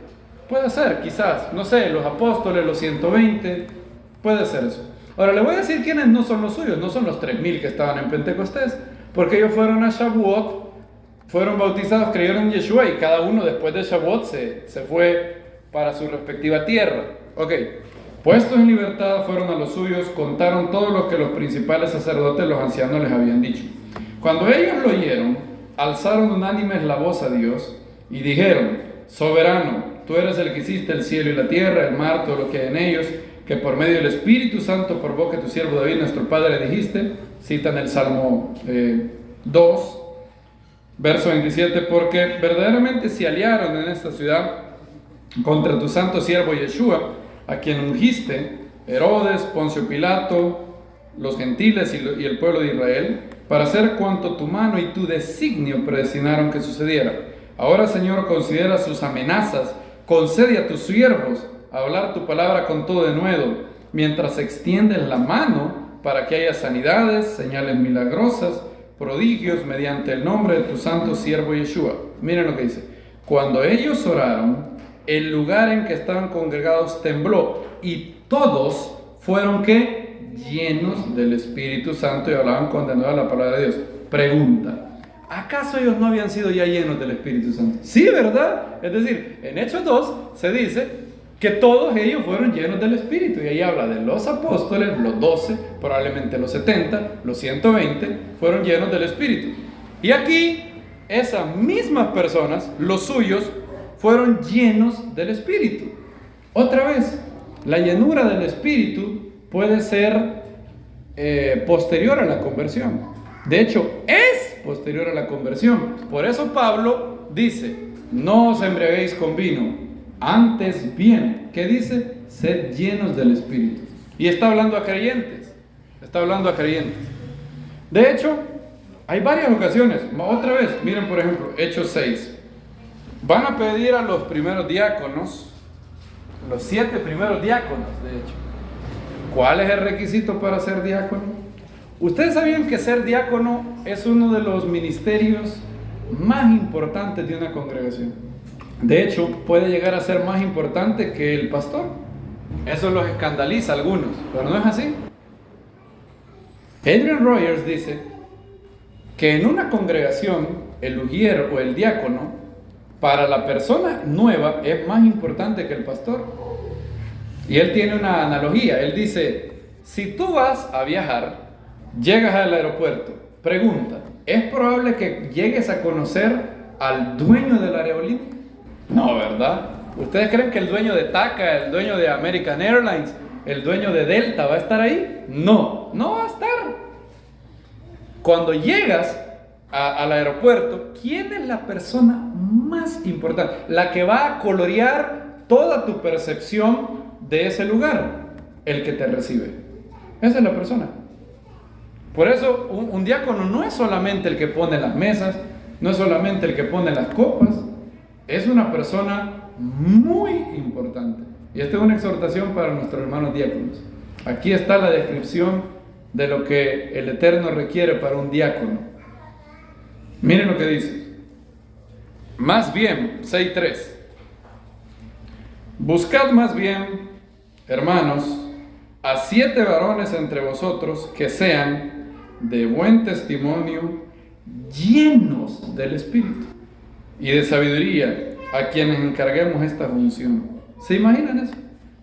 Puede ser, quizás. No sé, los apóstoles, los 120. Puede ser eso. Ahora, le voy a decir quiénes no son los suyos. No son los 3000 que estaban en Pentecostés. Porque ellos fueron a Shavuot, fueron bautizados, creyeron en Yeshua. Y cada uno después de Shavuot se fue para su respectiva tierra. Ok, puestos en libertad fueron a los suyos, contaron todo lo que los principales sacerdotes, los ancianos les habían dicho. Cuando ellos lo oyeron, alzaron unánimes la voz a Dios y dijeron: soberano, tú eres el que hiciste el cielo y la tierra, el mar, todo lo que hay en ellos, que por medio del Espíritu Santo, por boca de tu siervo David, nuestro padre, dijiste. Citan el Salmo 2, verso 27, porque verdaderamente se aliaron en esta ciudad contra tu santo siervo Yeshua, a quien ungiste, Herodes, Poncio Pilato, los gentiles y el pueblo de Israel, para hacer cuanto tu mano y tu designio predestinaron que sucediera. Ahora, Señor, considera sus amenazas, concede a tus siervos hablar tu palabra con todo denuedo, mientras extienden la mano para que haya sanidades, señales milagrosas, prodigios mediante el nombre de tu santo siervo Yeshua. Miren lo que dice: cuando ellos oraron, el lugar en que estaban congregados tembló, y todos fueron ¿qué? Llenos del Espíritu Santo, y hablaban con denuedo la palabra de Dios. Pregunta: ¿acaso ellos no habían sido ya llenos del Espíritu Santo? Sí, ¿verdad? Es decir, en Hechos 2 se dice que todos ellos fueron llenos del Espíritu, y ahí habla de los apóstoles, los 12, probablemente los 70, los 120, fueron llenos del Espíritu. Y aquí, esas mismas personas, los suyos, fueron llenos del Espíritu. Otra vez, la llenura del Espíritu puede ser posterior a la conversión. De hecho, es posterior a la conversión. Por eso Pablo dice: no os embriaguéis con vino, antes bien, ¿qué dice? Sed llenos del Espíritu. Y está hablando a creyentes. Está hablando a creyentes. De hecho, hay varias ocasiones. Otra vez, miren por ejemplo, Hechos 6. Van a pedir a los primeros diáconos, los 7 primeros diáconos, de hecho. ¿Cuál es el requisito para ser diácono? Ustedes sabían que ser diácono es uno de los ministerios más importantes de una congregación. De hecho, puede llegar a ser más importante que el pastor. Eso los escandaliza a algunos, pero no es así. Adrian Rogers dice que en una congregación, el ujier o el diácono, para la persona nueva es más importante que el pastor. Y él tiene una analogía. Él dice: si tú vas a viajar, llegas al aeropuerto, pregunta: ¿es probable que llegues a conocer al dueño de la aerolínea? No, ¿verdad? ¿Ustedes creen que el dueño de TACA, el dueño de American Airlines, el dueño de Delta va a estar ahí? No, no va a estar. Cuando llegas al aeropuerto, ¿quién es la persona más importante? La que va a colorear toda tu percepción de ese lugar, el que te recibe. Esa es la persona. Por eso un diácono no es solamente el que pone las mesas, no es solamente el que pone las copas, es una persona muy importante. Y esta es una exhortación para nuestros hermanos diáconos. Aquí está la descripción de lo que el Eterno requiere para un diácono. Miren lo que dice. Más bien, 6:3. Buscad más bien, hermanos, a 7 varones entre vosotros que sean de buen testimonio, llenos del Espíritu y de sabiduría, a quienes encarguemos esta función. ¿Se imaginan eso?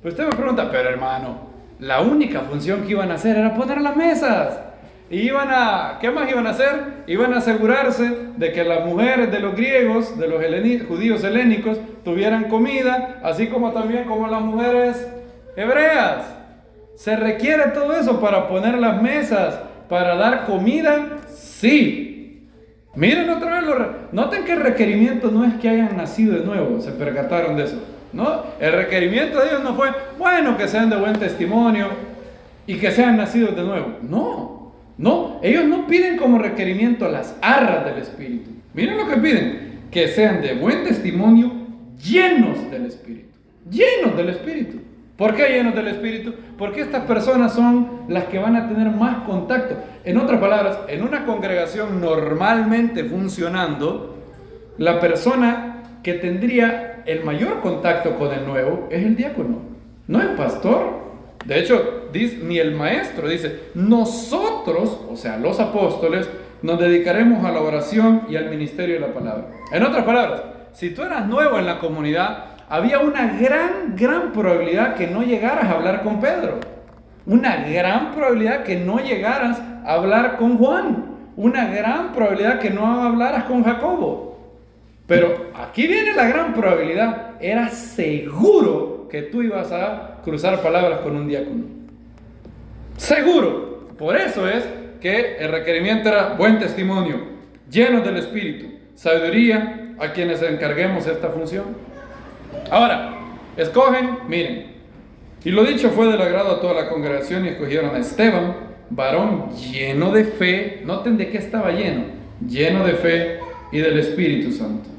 Pues usted me pregunta: pero hermano, la única función que iban a hacer era poner las mesas. Y ¿qué más iban a hacer? Iban a asegurarse de que las mujeres de los griegos, de los judíos helénicos, tuvieran comida, así como también como las mujeres hebreas. ¿Se requiere todo eso para poner las mesas, para dar comida? Sí. Miren otra vez, noten que el requerimiento no es que hayan nacido de nuevo, se percataron de eso, ¿no? El requerimiento de ellos no fue, bueno, que sean de buen testimonio y que sean nacidos de nuevo. No, ellos no piden como requerimiento las arras del Espíritu. Miren lo que piden: que sean de buen testimonio, llenos del Espíritu. Llenos del Espíritu. ¿Por qué llenos del Espíritu? Porque estas personas son las que van a tener más contacto. En otras palabras, en una congregación normalmente funcionando, la persona que tendría el mayor contacto con el nuevo es el diácono, no el pastor. De hecho, ni el maestro. Dice: nosotros, o sea, los apóstoles, nos dedicaremos a la oración y al ministerio de la palabra. En otras palabras, si tú eras nuevo en la comunidad, había una gran probabilidad que no llegaras a hablar con Pedro. Una gran probabilidad que no llegaras a hablar con Juan. Una gran probabilidad que no hablaras con Jacobo. Pero aquí viene la gran probabilidad. Era seguro que tú ibas a cruzar palabras con un diácono. Seguro. Por eso es que el requerimiento era buen testimonio, lleno del Espíritu, sabiduría a quienes encarguemos esta función. Ahora, escogen, miren, y lo dicho fue del agrado a toda la congregación y escogieron a Esteban, varón lleno de fe. Noten de qué estaba lleno de fe y del Espíritu Santo.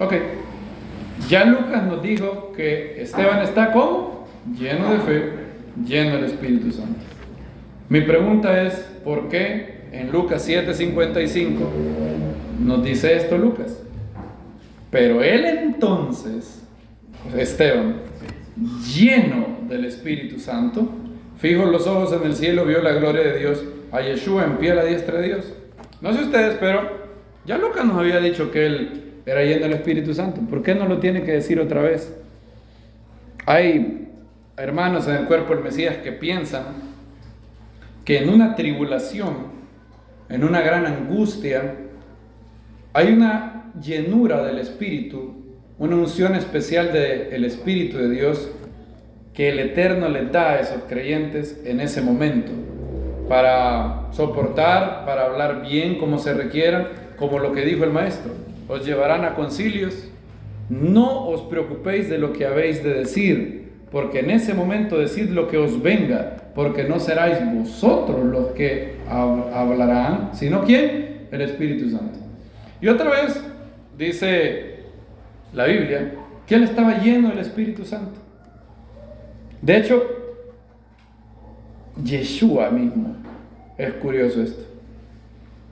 Ok, ya Lucas nos dijo que Esteban está ¿cómo? Lleno de fe, lleno del Espíritu Santo. Mi pregunta es, ¿por qué en Lucas 7:55 nos dice esto Lucas? Pero él entonces, Esteban, lleno del Espíritu Santo, fijo los ojos en el cielo, vio la gloria de Dios, a Yeshua en pie a la diestra de Dios. No sé ustedes, pero ya Lucas nos había dicho que él era lleno del Espíritu Santo. ¿Por qué no lo tiene que decir otra vez? Hay hermanos en el cuerpo del Mesías que piensan que en una tribulación, en una gran angustia, hay una llenura del Espíritu, una unción especial del Espíritu de Dios que el Eterno les da a esos creyentes en ese momento, para soportar, para hablar bien como se requiera, como lo que dijo el Maestro: os llevarán a concilios, no os preocupéis de lo que habéis de decir, porque en ese momento decid lo que os venga, porque no seráis vosotros los que hablarán, sino ¿quién? El Espíritu Santo. Y otra vez dice la Biblia que él estaba lleno del Espíritu Santo. De hecho, Yeshua mismo, es curioso esto,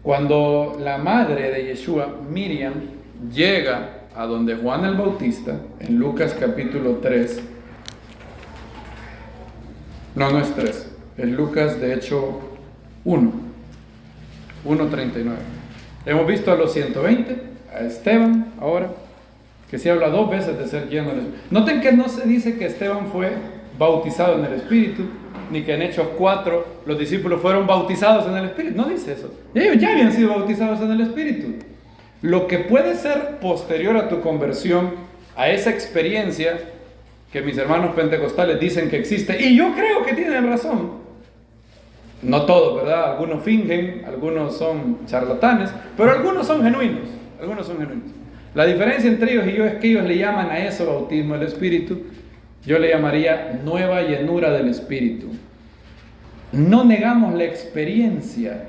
cuando la madre de Yeshua, Miriam, llega a donde Juan el Bautista, en Lucas capítulo 3, no es 3, es Lucas de hecho 1:39. Hemos visto a los 120, a Esteban ahora, que se habla 2 veces de ser lleno del Espíritu. Noten que no se dice que Esteban fue bautizado en el Espíritu, ni que en Hechos 4 los discípulos fueron bautizados en el Espíritu. No dice eso. Ellos ya habían sido bautizados en el Espíritu. Lo que puede ser posterior a tu conversión, a esa experiencia que mis hermanos pentecostales dicen que existe, y yo creo que tienen razón. No todos, ¿verdad? Algunos fingen, algunos son charlatanes, pero algunos son genuinos. La diferencia entre ellos y yo es que ellos le llaman a eso bautismo del Espíritu. Yo le llamaría nueva llenura del Espíritu. No negamos la experiencia.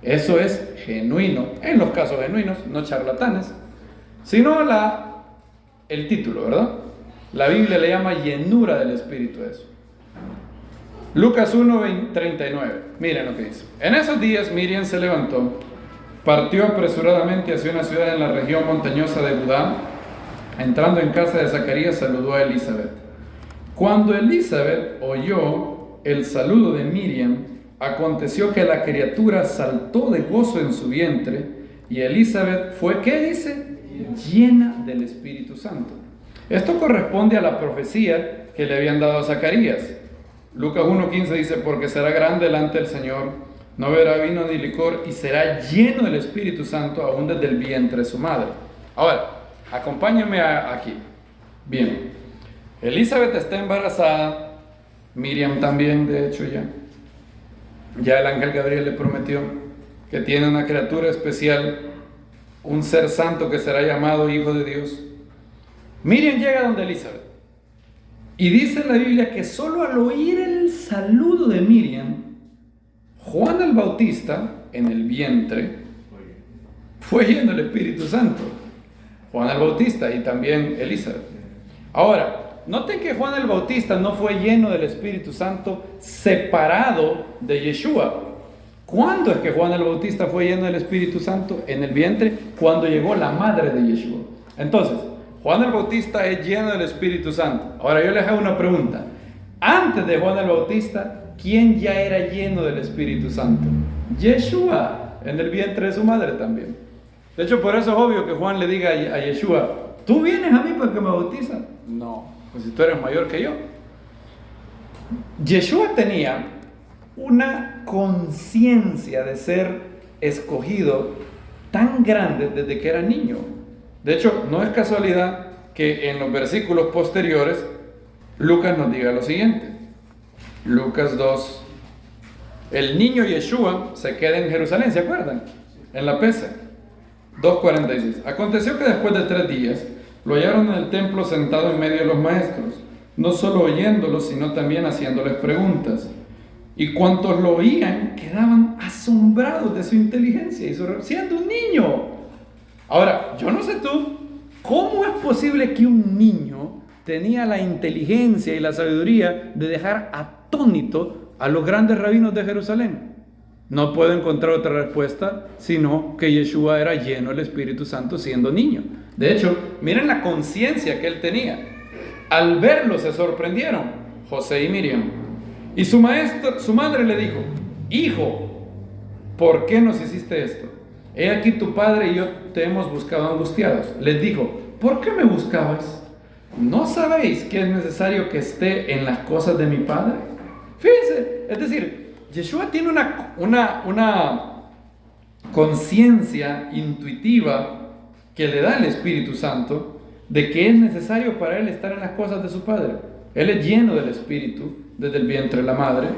Eso es genuino, en los casos genuinos, no charlatanes, sino el título, ¿verdad? La Biblia le llama llenura del Espíritu a eso. Lucas 1:39. Miren lo que dice. En esos días Miriam se levantó, partió apresuradamente hacia una ciudad en la región montañosa de Judá. Entrando en casa de Zacarías, saludó a Elizabeth. Cuando Elizabeth oyó el saludo de Miriam, aconteció que la criatura saltó de gozo en su vientre, y Elizabeth fue, ¿qué dice? Llena del Espíritu Santo. Esto corresponde a la profecía que le habían dado a Zacarías. Lucas 1:15 dice: porque será grande delante del Señor, no beberá vino ni licor, y será lleno del Espíritu Santo aún desde el vientre de su madre. Ahora, acompáñenme aquí. Bien, Elizabeth está embarazada, Miriam también, de hecho ya el ángel Gabriel le prometió que tiene una criatura especial, un ser santo que será llamado Hijo de Dios. Miriam llega donde Elizabeth, y dice la Biblia que solo al oír el saludo de Miriam, Juan el Bautista en el vientre fue lleno del Espíritu Santo. Juan el Bautista y también Elizabeth. Ahora, noten que Juan el Bautista no fue lleno del Espíritu Santo separado de Yeshua. ¿Cuándo es que Juan el Bautista fue lleno del Espíritu Santo? En el vientre, cuando llegó la madre de Yeshua. Entonces, Juan el Bautista es lleno del Espíritu Santo. Ahora yo les hago una pregunta. Antes de Juan el Bautista, ¿quién ya era lleno del Espíritu Santo? Yeshua, en el vientre de su madre también. De hecho, por eso es obvio que Juan le diga a Yeshua: ¿tú vienes a mí para que me bautiza? No, pues si tú eres mayor que yo. Yeshua tenía una conciencia de ser escogido tan grande desde que era niño. De hecho, no es casualidad que en los versículos posteriores Lucas nos diga lo siguiente. Lucas 2. El niño Yeshua se queda en Jerusalén, ¿se acuerdan? En la pesa. 2:46. Aconteció que después de 3 días lo hallaron en el templo sentado en medio de los maestros, no solo oyéndolos, sino también haciéndoles preguntas. Y cuantos lo oían quedaban asombrados de su inteligencia y siendo un niño. Ahora, yo no sé tú, ¿cómo es posible que un niño tenía la inteligencia y la sabiduría de dejar atónito a los grandes rabinos de Jerusalén? No puedo encontrar otra respuesta, sino que Yeshua era lleno del Espíritu Santo siendo niño. De hecho, miren la conciencia que él tenía. Al verlo se sorprendieron, José y Miriam. Y su madre le dijo, hijo, ¿por qué nos hiciste esto? He aquí tu padre y yo te hemos buscado angustiados. Les dijo, ¿por qué me buscabais? ¿No sabéis que es necesario que esté en las cosas de mi padre? Fíjense, es decir, Yeshua tiene una conciencia intuitiva que le da el Espíritu Santo de que es necesario para él estar en las cosas de su padre. Él es lleno del Espíritu desde el vientre de la madre,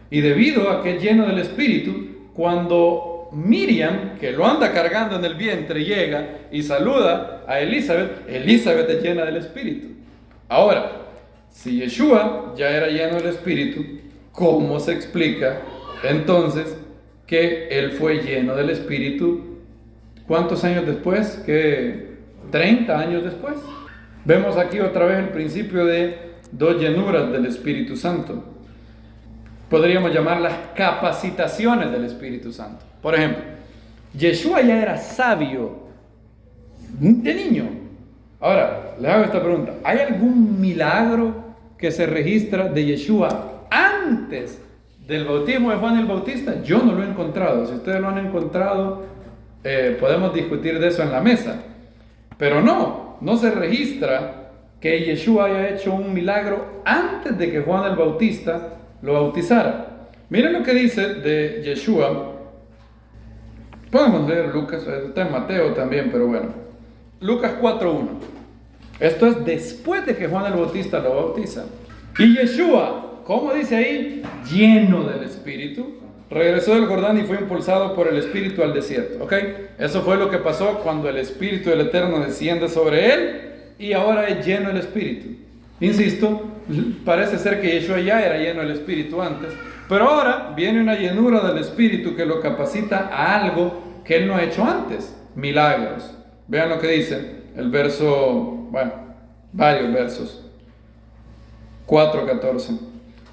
y debido a que es lleno del Espíritu, cuando Miriam, que lo anda cargando en el vientre, llega y saluda a Elizabeth, Elizabeth es llena del Espíritu. Ahora, si Yeshua ya era lleno del Espíritu, ¿cómo se explica entonces que él fue lleno del Espíritu? ¿Cuántos años después? ¿Qué? 30 años después. Vemos aquí otra vez el principio de 2 llenuras del Espíritu Santo. Podríamos llamarlas capacitaciones del Espíritu Santo. Por ejemplo, Yeshua ya era sabio de niño. Ahora, les hago esta pregunta. ¿Hay algún milagro que se registra de Yeshua antes del bautismo de Juan el Bautista? Yo no lo he encontrado. Si ustedes lo han encontrado, podemos discutir de eso en la mesa. Pero no se registra que Yeshua haya hecho un milagro antes de que Juan el Bautista lo bautizara. Miren lo que dice de Yeshua. Podemos leer Lucas, está en Mateo también, pero bueno. Lucas 4:1. Esto es después de que Juan el Bautista lo bautiza. Y Yeshua, ¿cómo dice ahí? Lleno del Espíritu, regresó del Jordán y fue impulsado por el Espíritu al desierto. ¿Ok? Eso fue lo que pasó cuando el Espíritu del Eterno desciende sobre él y ahora es lleno del Espíritu. Insisto, parece ser que Yeshua ya era lleno del Espíritu antes, pero ahora viene una llenura del Espíritu que lo capacita a algo que él no ha hecho antes, milagros. Vean lo que dice el verso, varios versos. 4:14.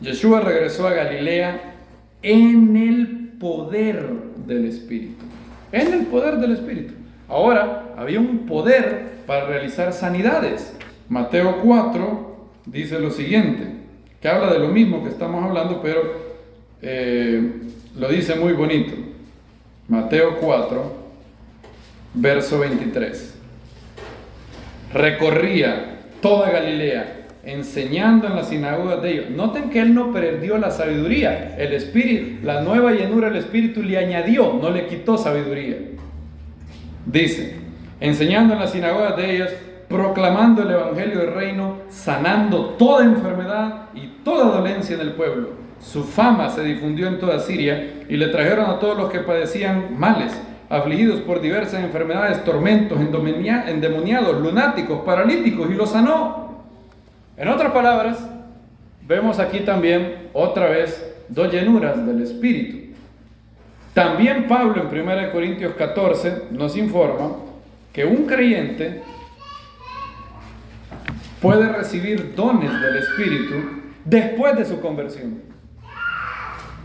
Yeshua regresó a Galilea en el poder del Espíritu. En el poder del Espíritu. Ahora había un poder para realizar sanidades. Mateo 4 dice lo siguiente, que habla de lo mismo que estamos hablando, pero lo dice muy bonito. Mateo 4, verso 23. Recorría toda Galilea, enseñando en las sinagogas de ellos. Noten que él no perdió la sabiduría. El Espíritu, la nueva llenura del Espíritu le añadió, no le quitó sabiduría. Dice, enseñando en las sinagogas de ellos, proclamando el evangelio del reino, sanando toda enfermedad y toda dolencia en el pueblo. Su fama se difundió en toda Siria y le trajeron a todos los que padecían males, afligidos por diversas enfermedades, tormentos, endemoniados, lunáticos, paralíticos, y los sanó. En otras palabras, vemos aquí también otra vez 2 llenuras del Espíritu. También Pablo en 1 Corintios 14 nos informa que un creyente puede recibir dones del Espíritu después de su conversión.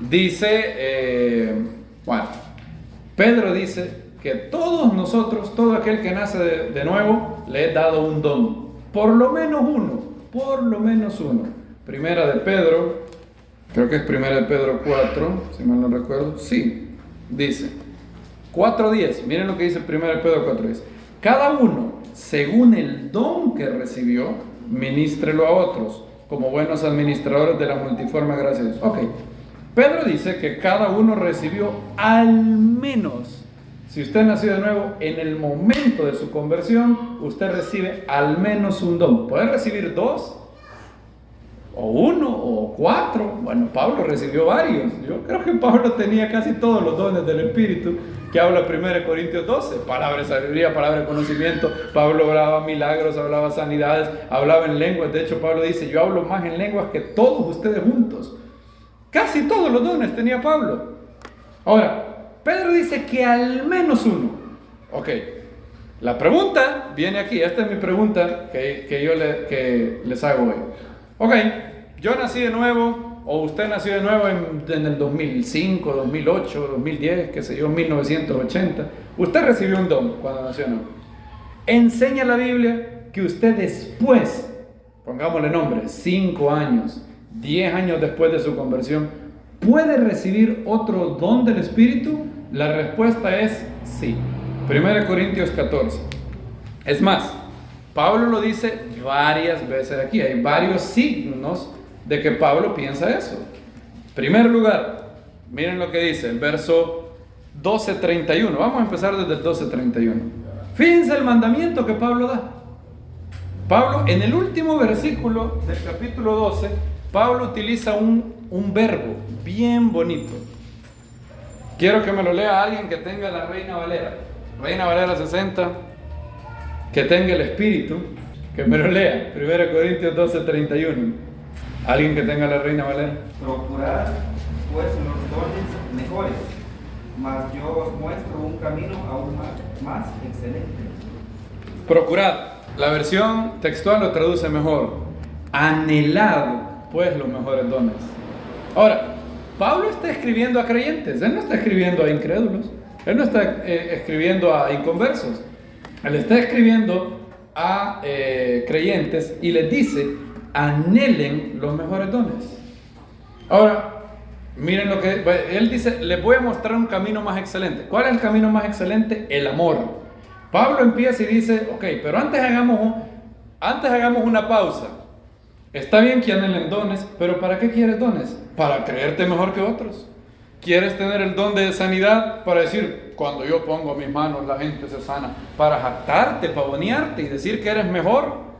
Dice, Pedro dice que todos nosotros, todo aquel que nace de nuevo, le he dado un don, por lo menos uno. Primera de Pedro, creo que es Primera de Pedro 4, si mal no recuerdo, sí, dice 4:10, miren lo que dice Primera de Pedro 4:10. cada uno, según el don que recibió, ministrelo a otros, como buenos administradores de la multiforme gracia de Dios. Ok, Pedro dice que cada uno recibió al menos, si usted nació de nuevo, en el momento de su conversión, usted recibe al menos un don. Puede recibir 2, o 1, o 4. Bueno, Pablo recibió varios. Yo creo que Pablo tenía casi todos los dones del Espíritu, que habla 1 Corintios 12, palabra de sabiduría, palabra de conocimiento. Pablo hablaba milagros, hablaba sanidades, hablaba en lenguas. De hecho, Pablo dice, yo hablo más en lenguas que todos ustedes juntos. Casi todos los dones tenía Pablo. Ahora, Pedro dice que al menos uno. Ok, la pregunta viene aquí. Esta es mi pregunta que les hago hoy. Ok, yo nací de nuevo, o usted nació de nuevo en el 2005, 2008, 2010, qué sé yo, 1980. Usted recibió un don cuando nació de nuevo. Enseña la Biblia que usted después, pongámosle nombre, 5 años, 10 años después de su conversión, ¿puede recibir otro don del Espíritu? La respuesta es sí. 1 Corintios 14. Es más, Pablo lo dice varias veces aquí. Hay varios signos de que Pablo piensa eso. En primer lugar, miren lo que dice el verso 12:31. Vamos a empezar desde el 12:31. Fíjense el mandamiento que Pablo da. Pablo, en el último versículo del capítulo 12, Pablo utiliza un verbo bien bonito. Quiero que me lo lea alguien que tenga la Reina Valera. Reina Valera 60, que tenga el Espíritu, que me lo lea. 1 Corintios 12:31. Alguien que tenga la Reina Valera. Procurad pues los dones mejores, mas yo os muestro un camino aún más excelente. Procurad. La versión textual lo traduce mejor. Anhelad pues los mejores dones. Ahora, Pablo está escribiendo a creyentes, él no está escribiendo a incrédulos, él no está escribiendo a inconversos, él está escribiendo a creyentes y les dice, anhelen los mejores dones. Ahora, miren lo que él dice, les voy a mostrar un camino más excelente. ¿Cuál es el camino más excelente? El amor. Pablo empieza y dice, ok, pero antes hagamos una pausa. Está bien que anhelen dones, pero ¿para qué quieres dones? Para creerte mejor que otros. ¿Quieres tener el don de sanidad para decir, cuando yo pongo mis manos la gente se sana? Para jactarte, pavonearte y decir que eres mejor.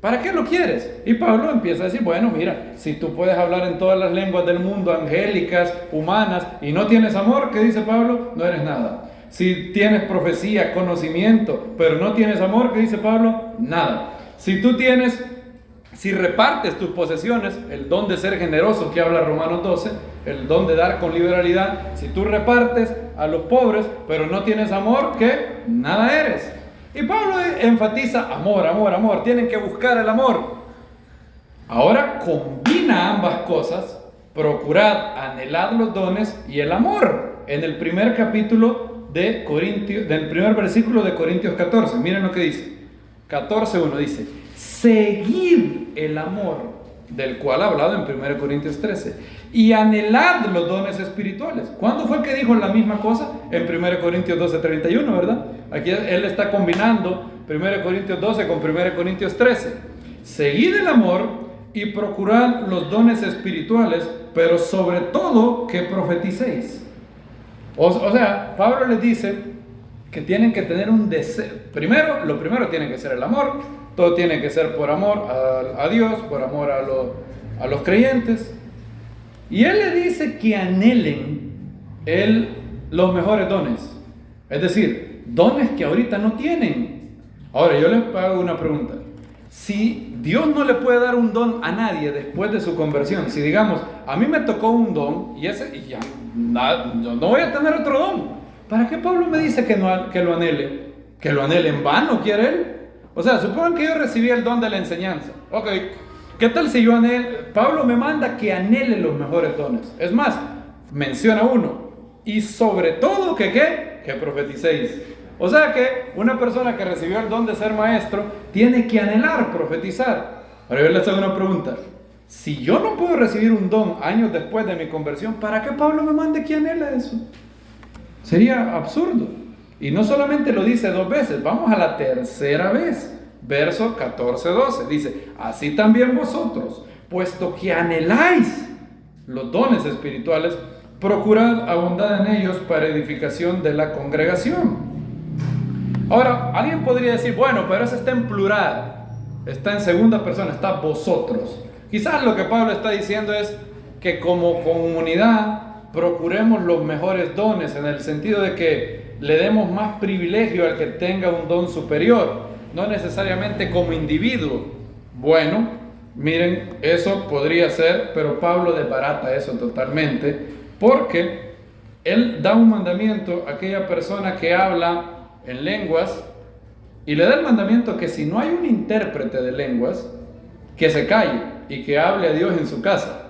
¿Para qué lo quieres? Y Pablo empieza a decir, bueno, mira, si tú puedes hablar en todas las lenguas del mundo, angélicas, humanas, y no tienes amor, ¿qué dice Pablo? No eres nada. Si tienes profecía, conocimiento, pero no tienes amor, ¿qué dice Pablo? Nada. Si repartes tus posesiones, el don de ser generoso que habla Romanos 12, el don de dar con liberalidad, si tú repartes a los pobres, pero no tienes amor, ¿qué? Nada eres. Y Pablo enfatiza amor, amor, amor. Tienen que buscar el amor. Ahora combina ambas cosas. Procurad, anhelad los dones y el amor. En el primer capítulo de Corintios, del primer versículo de Corintios 14. Miren lo que dice. 14:1 dice, seguid el amor, del cual ha hablado en 1 Corintios 13, y anhelad los dones espirituales. ¿Cuándo fue que dijo la misma cosa? En 1 Corintios 12:31, ¿verdad? Aquí él está combinando 1 Corintios 12 con 1 Corintios 13. Seguid el amor y procurad los dones espirituales, pero sobre todo que profeticéis. O sea, Pablo les dice que tienen que tener un deseo. Lo primero tiene que ser el amor. Todo tiene que ser por amor a Dios, por amor a los creyentes. Y él le dice que anhelen los mejores dones. Es decir, dones que ahorita no tienen. Ahora, yo les hago una pregunta. Si Dios no le puede dar un don a nadie después de su conversión, si digamos, a mí me tocó un don y ya yo no voy a tener otro don, ¿para qué Pablo me dice que lo anhele? ¿Que lo anhele en vano quiere él? O sea, supongan que yo recibí el don de la enseñanza. Ok, ¿qué tal si yo Pablo me manda que anhele los mejores dones? Es más, menciona uno. Y sobre todo, que profeticéis. O sea que una persona que recibió el don de ser maestro tiene que anhelar profetizar. Ahora yo les hago una pregunta. Si yo no puedo recibir un don años después de mi conversión, ¿para qué Pablo me mande que anhele eso? Sería absurdo. Y no solamente lo dice 2 veces, vamos a la tercera vez. Verso 14-12 dice: así también vosotros, puesto que anheláis los dones espirituales, procurad abundar en ellos para edificación de la congregación. Ahora, alguien podría decir: bueno, pero eso está en plural, está en segunda persona, está vosotros. Quizás lo que Pablo está diciendo es que como comunidad procuremos los mejores dones, en el sentido de que le demos más privilegio al que tenga un don superior, no necesariamente como individuo. Bueno, miren, eso podría ser, pero Pablo desbarata eso totalmente, porque él da un mandamiento a aquella persona que habla en lenguas, y le da el mandamiento que si no hay un intérprete de lenguas, que se calle y que hable a Dios en su casa.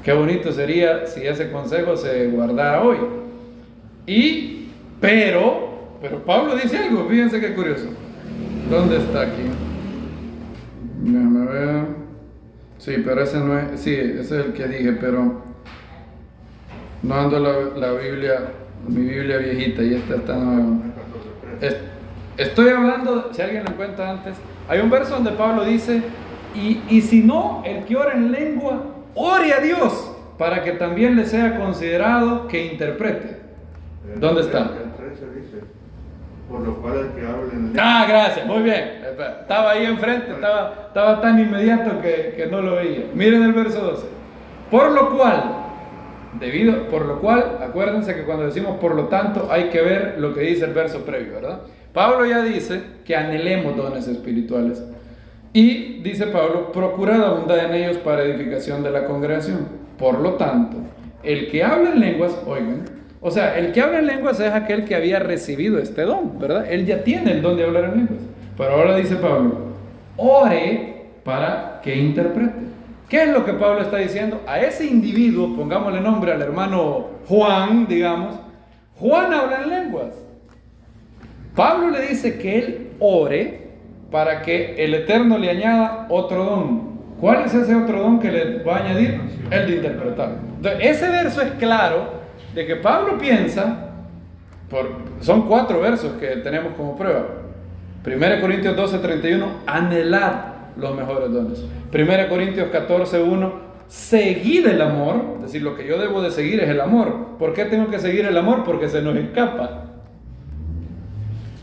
Qué bonito sería si ese consejo se guardara hoy. Pero Pablo dice algo, fíjense qué curioso. ¿Dónde está aquí? Déjame ver. Sí, pero ese no es. Sí, ese es el que dije, pero no ando la Biblia, mi Biblia viejita, y esta está nueva. Estoy hablando, si alguien lo encuentra antes, hay un verso donde Pablo dice: y si no, el que ora en lengua, ore a Dios, para que también le sea considerado que interprete. ¿Dónde está? El 13 dice: por lo cual el que habla en lengua. Gracias, muy bien. Estaba ahí enfrente, estaba tan inmediato que no lo veía. Miren el verso 12. Por lo cual, acuérdense que cuando decimos por lo tanto, hay que ver lo que dice el verso previo, ¿verdad? Pablo ya dice que anhelemos dones espirituales. Y dice Pablo: procurad abundar en ellos para edificación de la congregación. Por lo tanto, el que habla en lenguas, oigan, o sea, el que habla en lenguas es aquel que había recibido este don, ¿verdad? Él ya tiene el don de hablar en lenguas. Pero ahora dice Pablo: ore para que interprete. ¿Qué es lo que Pablo está diciendo? A ese individuo, pongámosle nombre al hermano Juan, digamos. Juan habla en lenguas. Pablo le dice que él ore para que el Eterno le añada otro don. ¿Cuál es ese otro don que le va a añadir? El de interpretar. Entonces, ese verso es claro de que Pablo piensa, son 4 versos que tenemos como prueba. 1 Corintios 12:31, anhelad los mejores dones. 1 Corintios 14:1, seguid el amor. Es decir, lo que yo debo de seguir es el amor. ¿Por qué tengo que seguir el amor? Porque se nos escapa.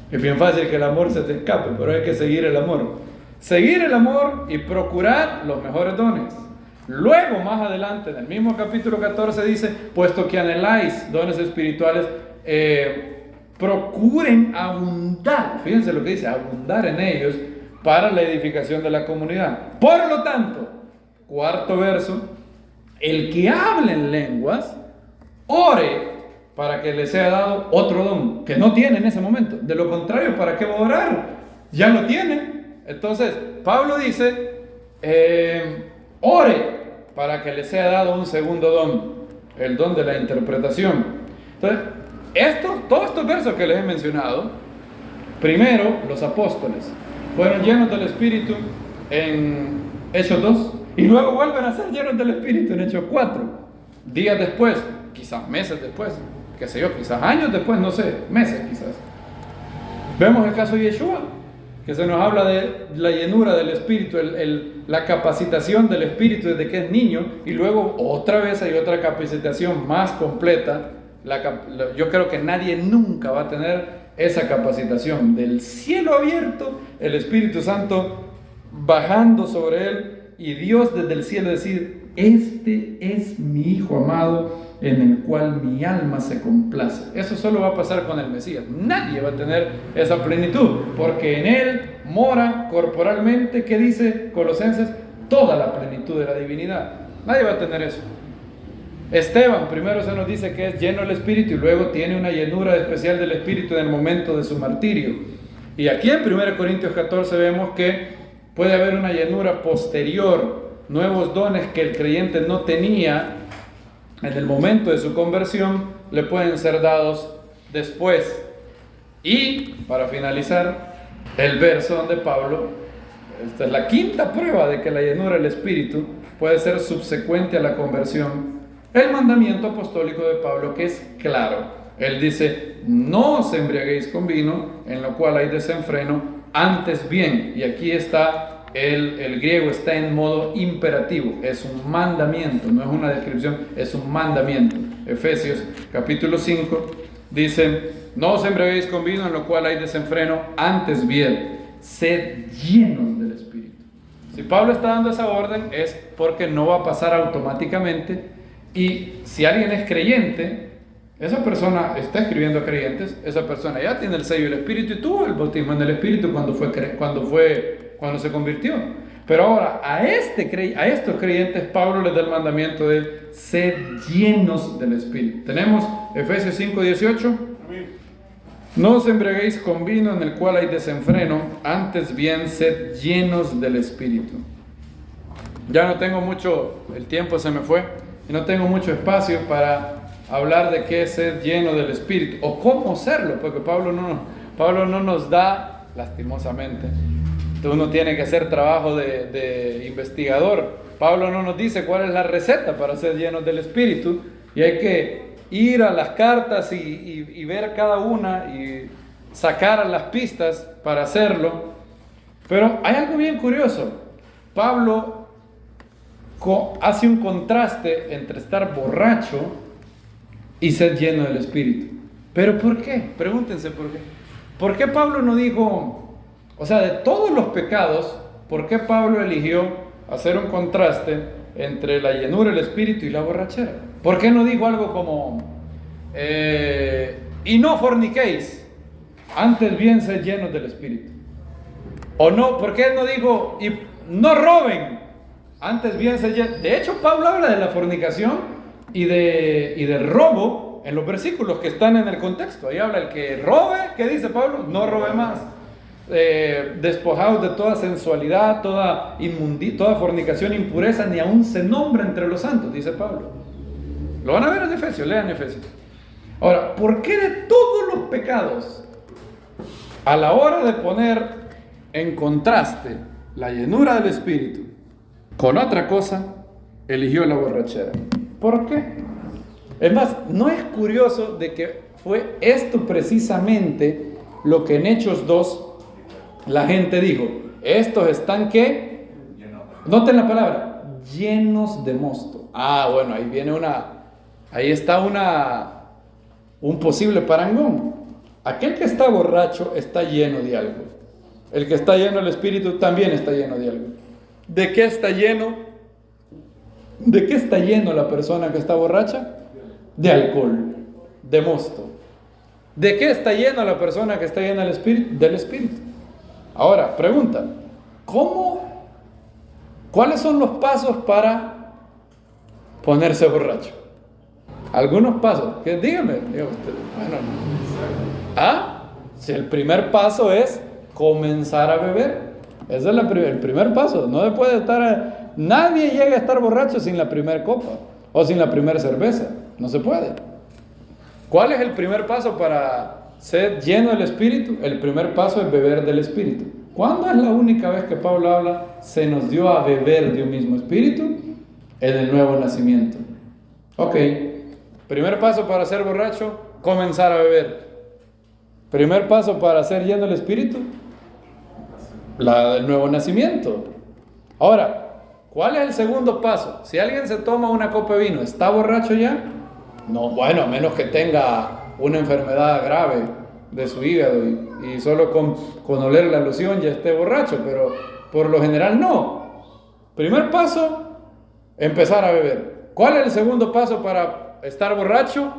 Es bien fácil que el amor se te escape, pero hay que seguir el amor. Seguir el amor y procurar los mejores dones. Luego, más adelante, en el mismo capítulo 14 dice: puesto que anheláis dones espirituales, procuren abundar. Fíjense lo que dice: abundar en ellos para la edificación de la comunidad. Por lo tanto, 4º verso, el que hable en lenguas, ore para que le sea dado otro don que no tiene en ese momento. De lo contrario, ¿para qué va a orar? Ya lo tiene. Entonces, Pablo dice: ore para que le sea dado un segundo don, el don de la interpretación. Entonces, todos estos versos que les he mencionado, primero, los apóstoles fueron llenos del Espíritu en Hechos 2, y luego vuelven a ser llenos del Espíritu en Hechos 4. Días después, quizás meses después, qué sé yo, quizás años después, no sé, meses quizás. Vemos el caso de Yeshua, que se nos habla de la llenura del Espíritu, la capacitación del Espíritu desde que es niño, y luego otra vez hay otra capacitación más completa. Yo creo que nadie nunca va a tener esa capacitación del cielo abierto, el Espíritu Santo bajando sobre él, y Dios desde el cielo decir: este es mi Hijo amado, en el cual mi alma se complace. Eso solo va a pasar con el Mesías. Nadie va a tener esa plenitud, porque en él mora corporalmente, ¿qué dice Colosenses? Toda la plenitud de la divinidad. Nadie va a tener eso. Esteban primero se nos dice que es lleno del Espíritu, y luego tiene una llenura especial del Espíritu en el momento de su martirio. Y aquí en 1 Corintios 14 vemos que puede haber una llenura posterior, nuevos dones que el creyente no tenía en el momento de su conversión, le pueden ser dados después. Y para finalizar, el verso donde Pablo, esta es la 5ª prueba de que la llenura del Espíritu puede ser subsecuente a la conversión, el mandamiento apostólico de Pablo, que es claro: Él dice, no os embriaguéis con vino, en lo cual hay desenfreno, antes bien, y aquí está, el griego está en modo imperativo, es un mandamiento, no es una descripción, es un mandamiento. Efesios capítulo 5 dice, no os embriaguéis con vino, en lo cual hay desenfreno, antes bien, sed llenos del Espíritu. Si Pablo está dando esa orden es porque no va a pasar automáticamente, y si alguien es creyente, esa persona está escribiendo a creyentes, esa persona ya tiene el sello del Espíritu y tuvo el bautismo en el Espíritu cuando se convirtió. Pero ahora a estos creyentes Pablo les da el mandamiento de ser llenos del Espíritu. Tenemos Efesios 5:18. No os embriaguéis con vino en el cual hay desenfreno, antes bien sed llenos del Espíritu. Ya no tengo mucho, el tiempo se me fue, y no tengo mucho espacio para hablar de qué es ser lleno del Espíritu o cómo serlo, porque Pablo no nos da, lastimosamente, uno tiene que hacer trabajo de investigador. Pablo no nos dice cuál es la receta para ser llenos del Espíritu, y hay que ir a las cartas y ver cada una y sacar las pistas para hacerlo. Pero hay algo bien curioso. Pablo hace un contraste entre estar borracho y ser lleno del Espíritu. ¿Pero por qué? Pregúntense por qué. ¿Por qué Pablo no dijo, o sea, de todos los pecados, por qué Pablo eligió hacer un contraste entre la llenura del Espíritu y la borrachera? ¿Por qué no dijo algo como, y no forniquéis, antes bien sed llenos del Espíritu? O no, ¿por qué no dijo, y no roben, antes bien sed llenos? De hecho, Pablo habla de la fornicación y del robo en los versículos que están en el contexto. Ahí habla el que robe, ¿qué dice Pablo? No robe más. Despojados de toda sensualidad, toda fornicación, impureza, ni aún se nombra entre los santos, dice Pablo. Lo van a ver en Efesios, lean Efesios. Ahora, ¿por qué de todos los pecados, a la hora de poner en contraste la llenura del Espíritu con otra cosa, eligió la borrachera? ¿Por qué? Es más, ¿no es curioso de que fue esto precisamente lo que en Hechos 2 la gente dijo? Estos están, ¿qué? Noten la palabra, llenos de mosto. Ah, bueno, ahí está un posible parangón. Aquel que está borracho está lleno de algo. El que está lleno del Espíritu también está lleno de algo. ¿De qué está lleno? ¿De qué está lleno la persona que está borracha? De alcohol, de mosto. ¿De qué está lleno la persona que está llena del Espíritu? Del Espíritu. Ahora, pregunta, ¿cuáles son los pasos para ponerse borracho? Algunos pasos, dígame usted. Bueno, si el primer paso es comenzar a beber, ese es el primer paso. No puede estar, nadie llega a estar borracho sin la primera copa o sin la primera cerveza, no se puede. ¿Cuál es el primer paso para ser lleno del Espíritu? El primer paso es beber del Espíritu. ¿Cuándo es la única vez que Pablo habla, se nos dio a beber de un mismo Espíritu? En el nuevo nacimiento. Ok, primer paso para ser borracho, comenzar a beber. Primer paso para ser lleno del Espíritu, el nuevo nacimiento. Ahora, ¿cuál es el segundo paso? Si alguien se toma una copa de vino, ¿está borracho ya? No, bueno, a menos que tenga una enfermedad grave de su hígado y solo con oler la loción ya esté borracho, pero por lo general no. Primer paso, empezar a beber. ¿Cuál es el segundo paso para estar borracho?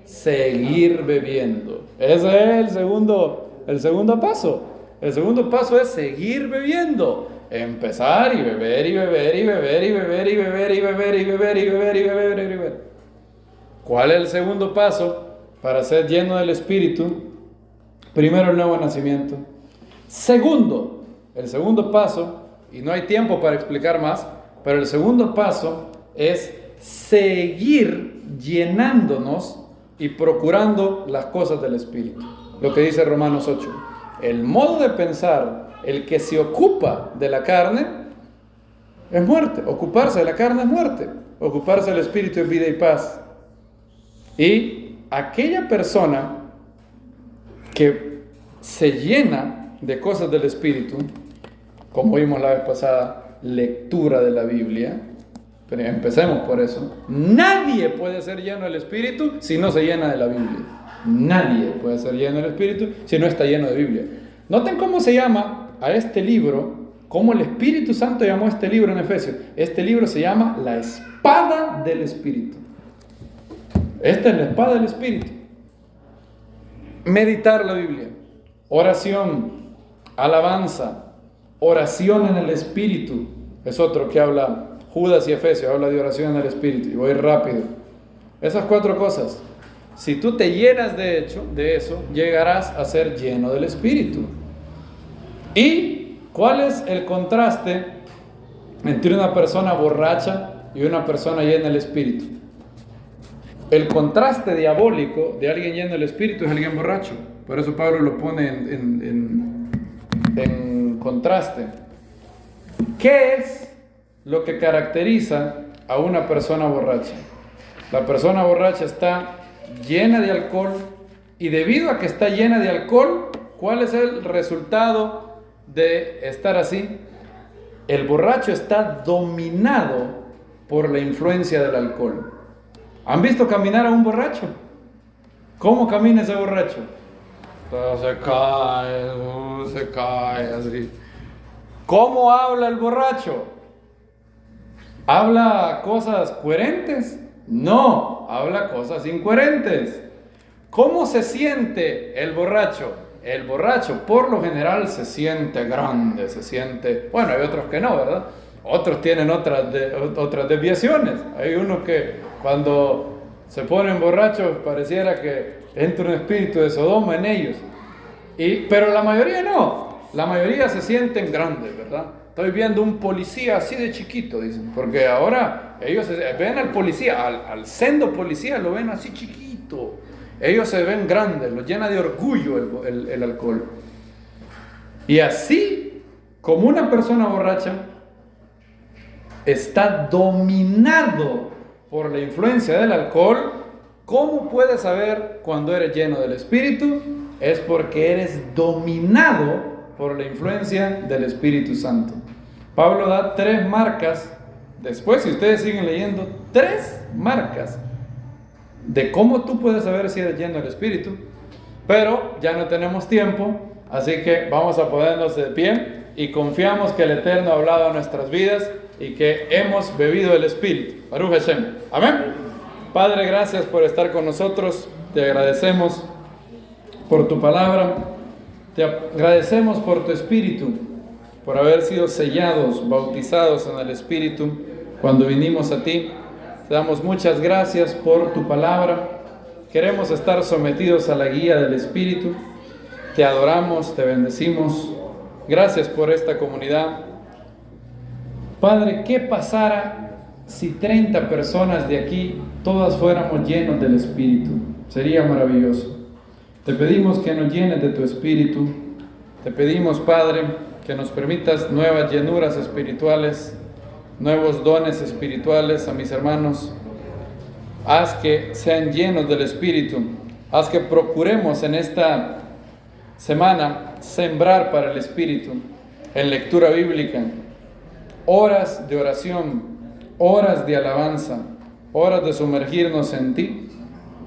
Seguir bebiendo. Ese es el segundo paso. El segundo paso es seguir bebiendo. Empezar y beber y beber y beber y beber y beber y beber y beber y beber y beber y beber. ¿Cuál es el segundo paso para ser lleno del Espíritu? Primero, el nuevo nacimiento. Segundo, el segundo paso, y no hay tiempo para explicar más, pero el segundo paso es seguir llenándonos y procurando las cosas del Espíritu. Lo que dice Romanos 8. El modo de pensar, el que se ocupa de la carne, es muerte. Ocuparse de la carne es muerte. Ocuparse del Espíritu es vida y paz. Y aquella persona que se llena de cosas del Espíritu, como vimos la vez pasada, lectura de la Biblia, pero empecemos por eso. Nadie puede ser lleno del Espíritu si no se llena de la Biblia. Nadie puede ser lleno del Espíritu si no está lleno de Biblia. Noten cómo se llama a este libro, cómo el Espíritu Santo llamó a este libro en Efesios. Este libro se llama la espada del Espíritu. Esta es la espada del Espíritu. Meditar la Biblia, oración, alabanza, oración en el Espíritu. Es otro que habla, Judas y Efesios, habla de oración en el Espíritu. Y voy rápido. Esas 4 cosas. Si tú te llenas de eso, llegarás a ser lleno del Espíritu. ¿Y cuál es el contraste entre una persona borracha y una persona llena del Espíritu? El contraste diabólico de alguien lleno del Espíritu es alguien borracho. Por eso Pablo lo pone en contraste. ¿Qué es lo que caracteriza a una persona borracha? La persona borracha está llena de alcohol, y debido a que está llena de alcohol, ¿cuál es el resultado de estar así? El borracho está dominado por la influencia del alcohol. ¿Han visto caminar a un borracho? ¿Cómo camina ese borracho? Se cae así. ¿Cómo habla el borracho? ¿Habla cosas coherentes? No, habla cosas incoherentes. ¿Cómo se siente el borracho? El borracho por lo general se siente grande, se siente... Bueno, hay otros que no, ¿verdad? Otros tienen otras desviaciones. Hay unos que cuando se ponen borrachos pareciera que entra un espíritu de Sodoma en ellos. Pero la mayoría no. La mayoría se sienten grandes, ¿verdad? Estoy viendo un policía así de chiquito, dicen. Porque ahora ellos ven al policía, al sendo policía lo ven así chiquito. Ellos se ven grandes, los llena de orgullo el alcohol. Y así como una persona borracha está dominado por la influencia del alcohol, ¿cómo puedes saber cuando eres lleno del Espíritu? Es porque eres dominado por la influencia del Espíritu Santo. Pablo da 3 marcas, después si ustedes siguen leyendo, 3 marcas de cómo tú puedes saber si eres lleno del Espíritu, pero ya no tenemos tiempo, así que vamos a ponernos de pie y confiamos que el Eterno ha hablado a nuestras vidas y que hemos bebido el Espíritu. Baruch Hashem. Amén. Padre, gracias por estar con nosotros, te agradecemos por tu palabra, te agradecemos por tu Espíritu, por haber sido sellados, bautizados en el Espíritu cuando vinimos a ti. Te damos muchas gracias por tu palabra. Queremos estar sometidos a la guía del Espíritu. Te adoramos, te bendecimos. Gracias por esta comunidad. Padre, ¿qué pasara si 30 personas de aquí, todas fuéramos llenos del Espíritu? Sería maravilloso. Te pedimos que nos llenes de tu Espíritu. Te pedimos, Padre, que nos permitas nuevas llenuras espirituales, nuevos dones espirituales a mis hermanos. Haz que sean llenos del Espíritu. Haz que procuremos en esta semana sembrar para el Espíritu en lectura bíblica, horas de oración, horas de alabanza, horas de sumergirnos en ti,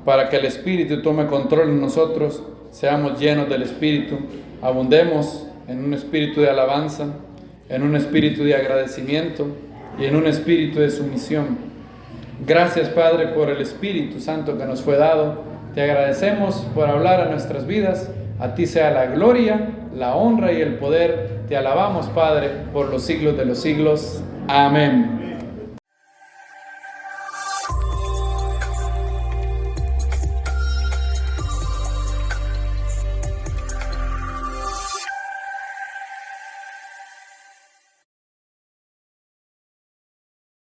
para que el Espíritu tome control en nosotros, seamos llenos del Espíritu, abundemos en un espíritu de alabanza, en un espíritu de agradecimiento y en un espíritu de sumisión. Gracias, Padre, por el Espíritu Santo que nos fue dado. Te agradecemos por hablar a nuestras vidas. A ti sea la gloria, la honra y el poder. Te alabamos, Padre, por los siglos de los siglos. Amén.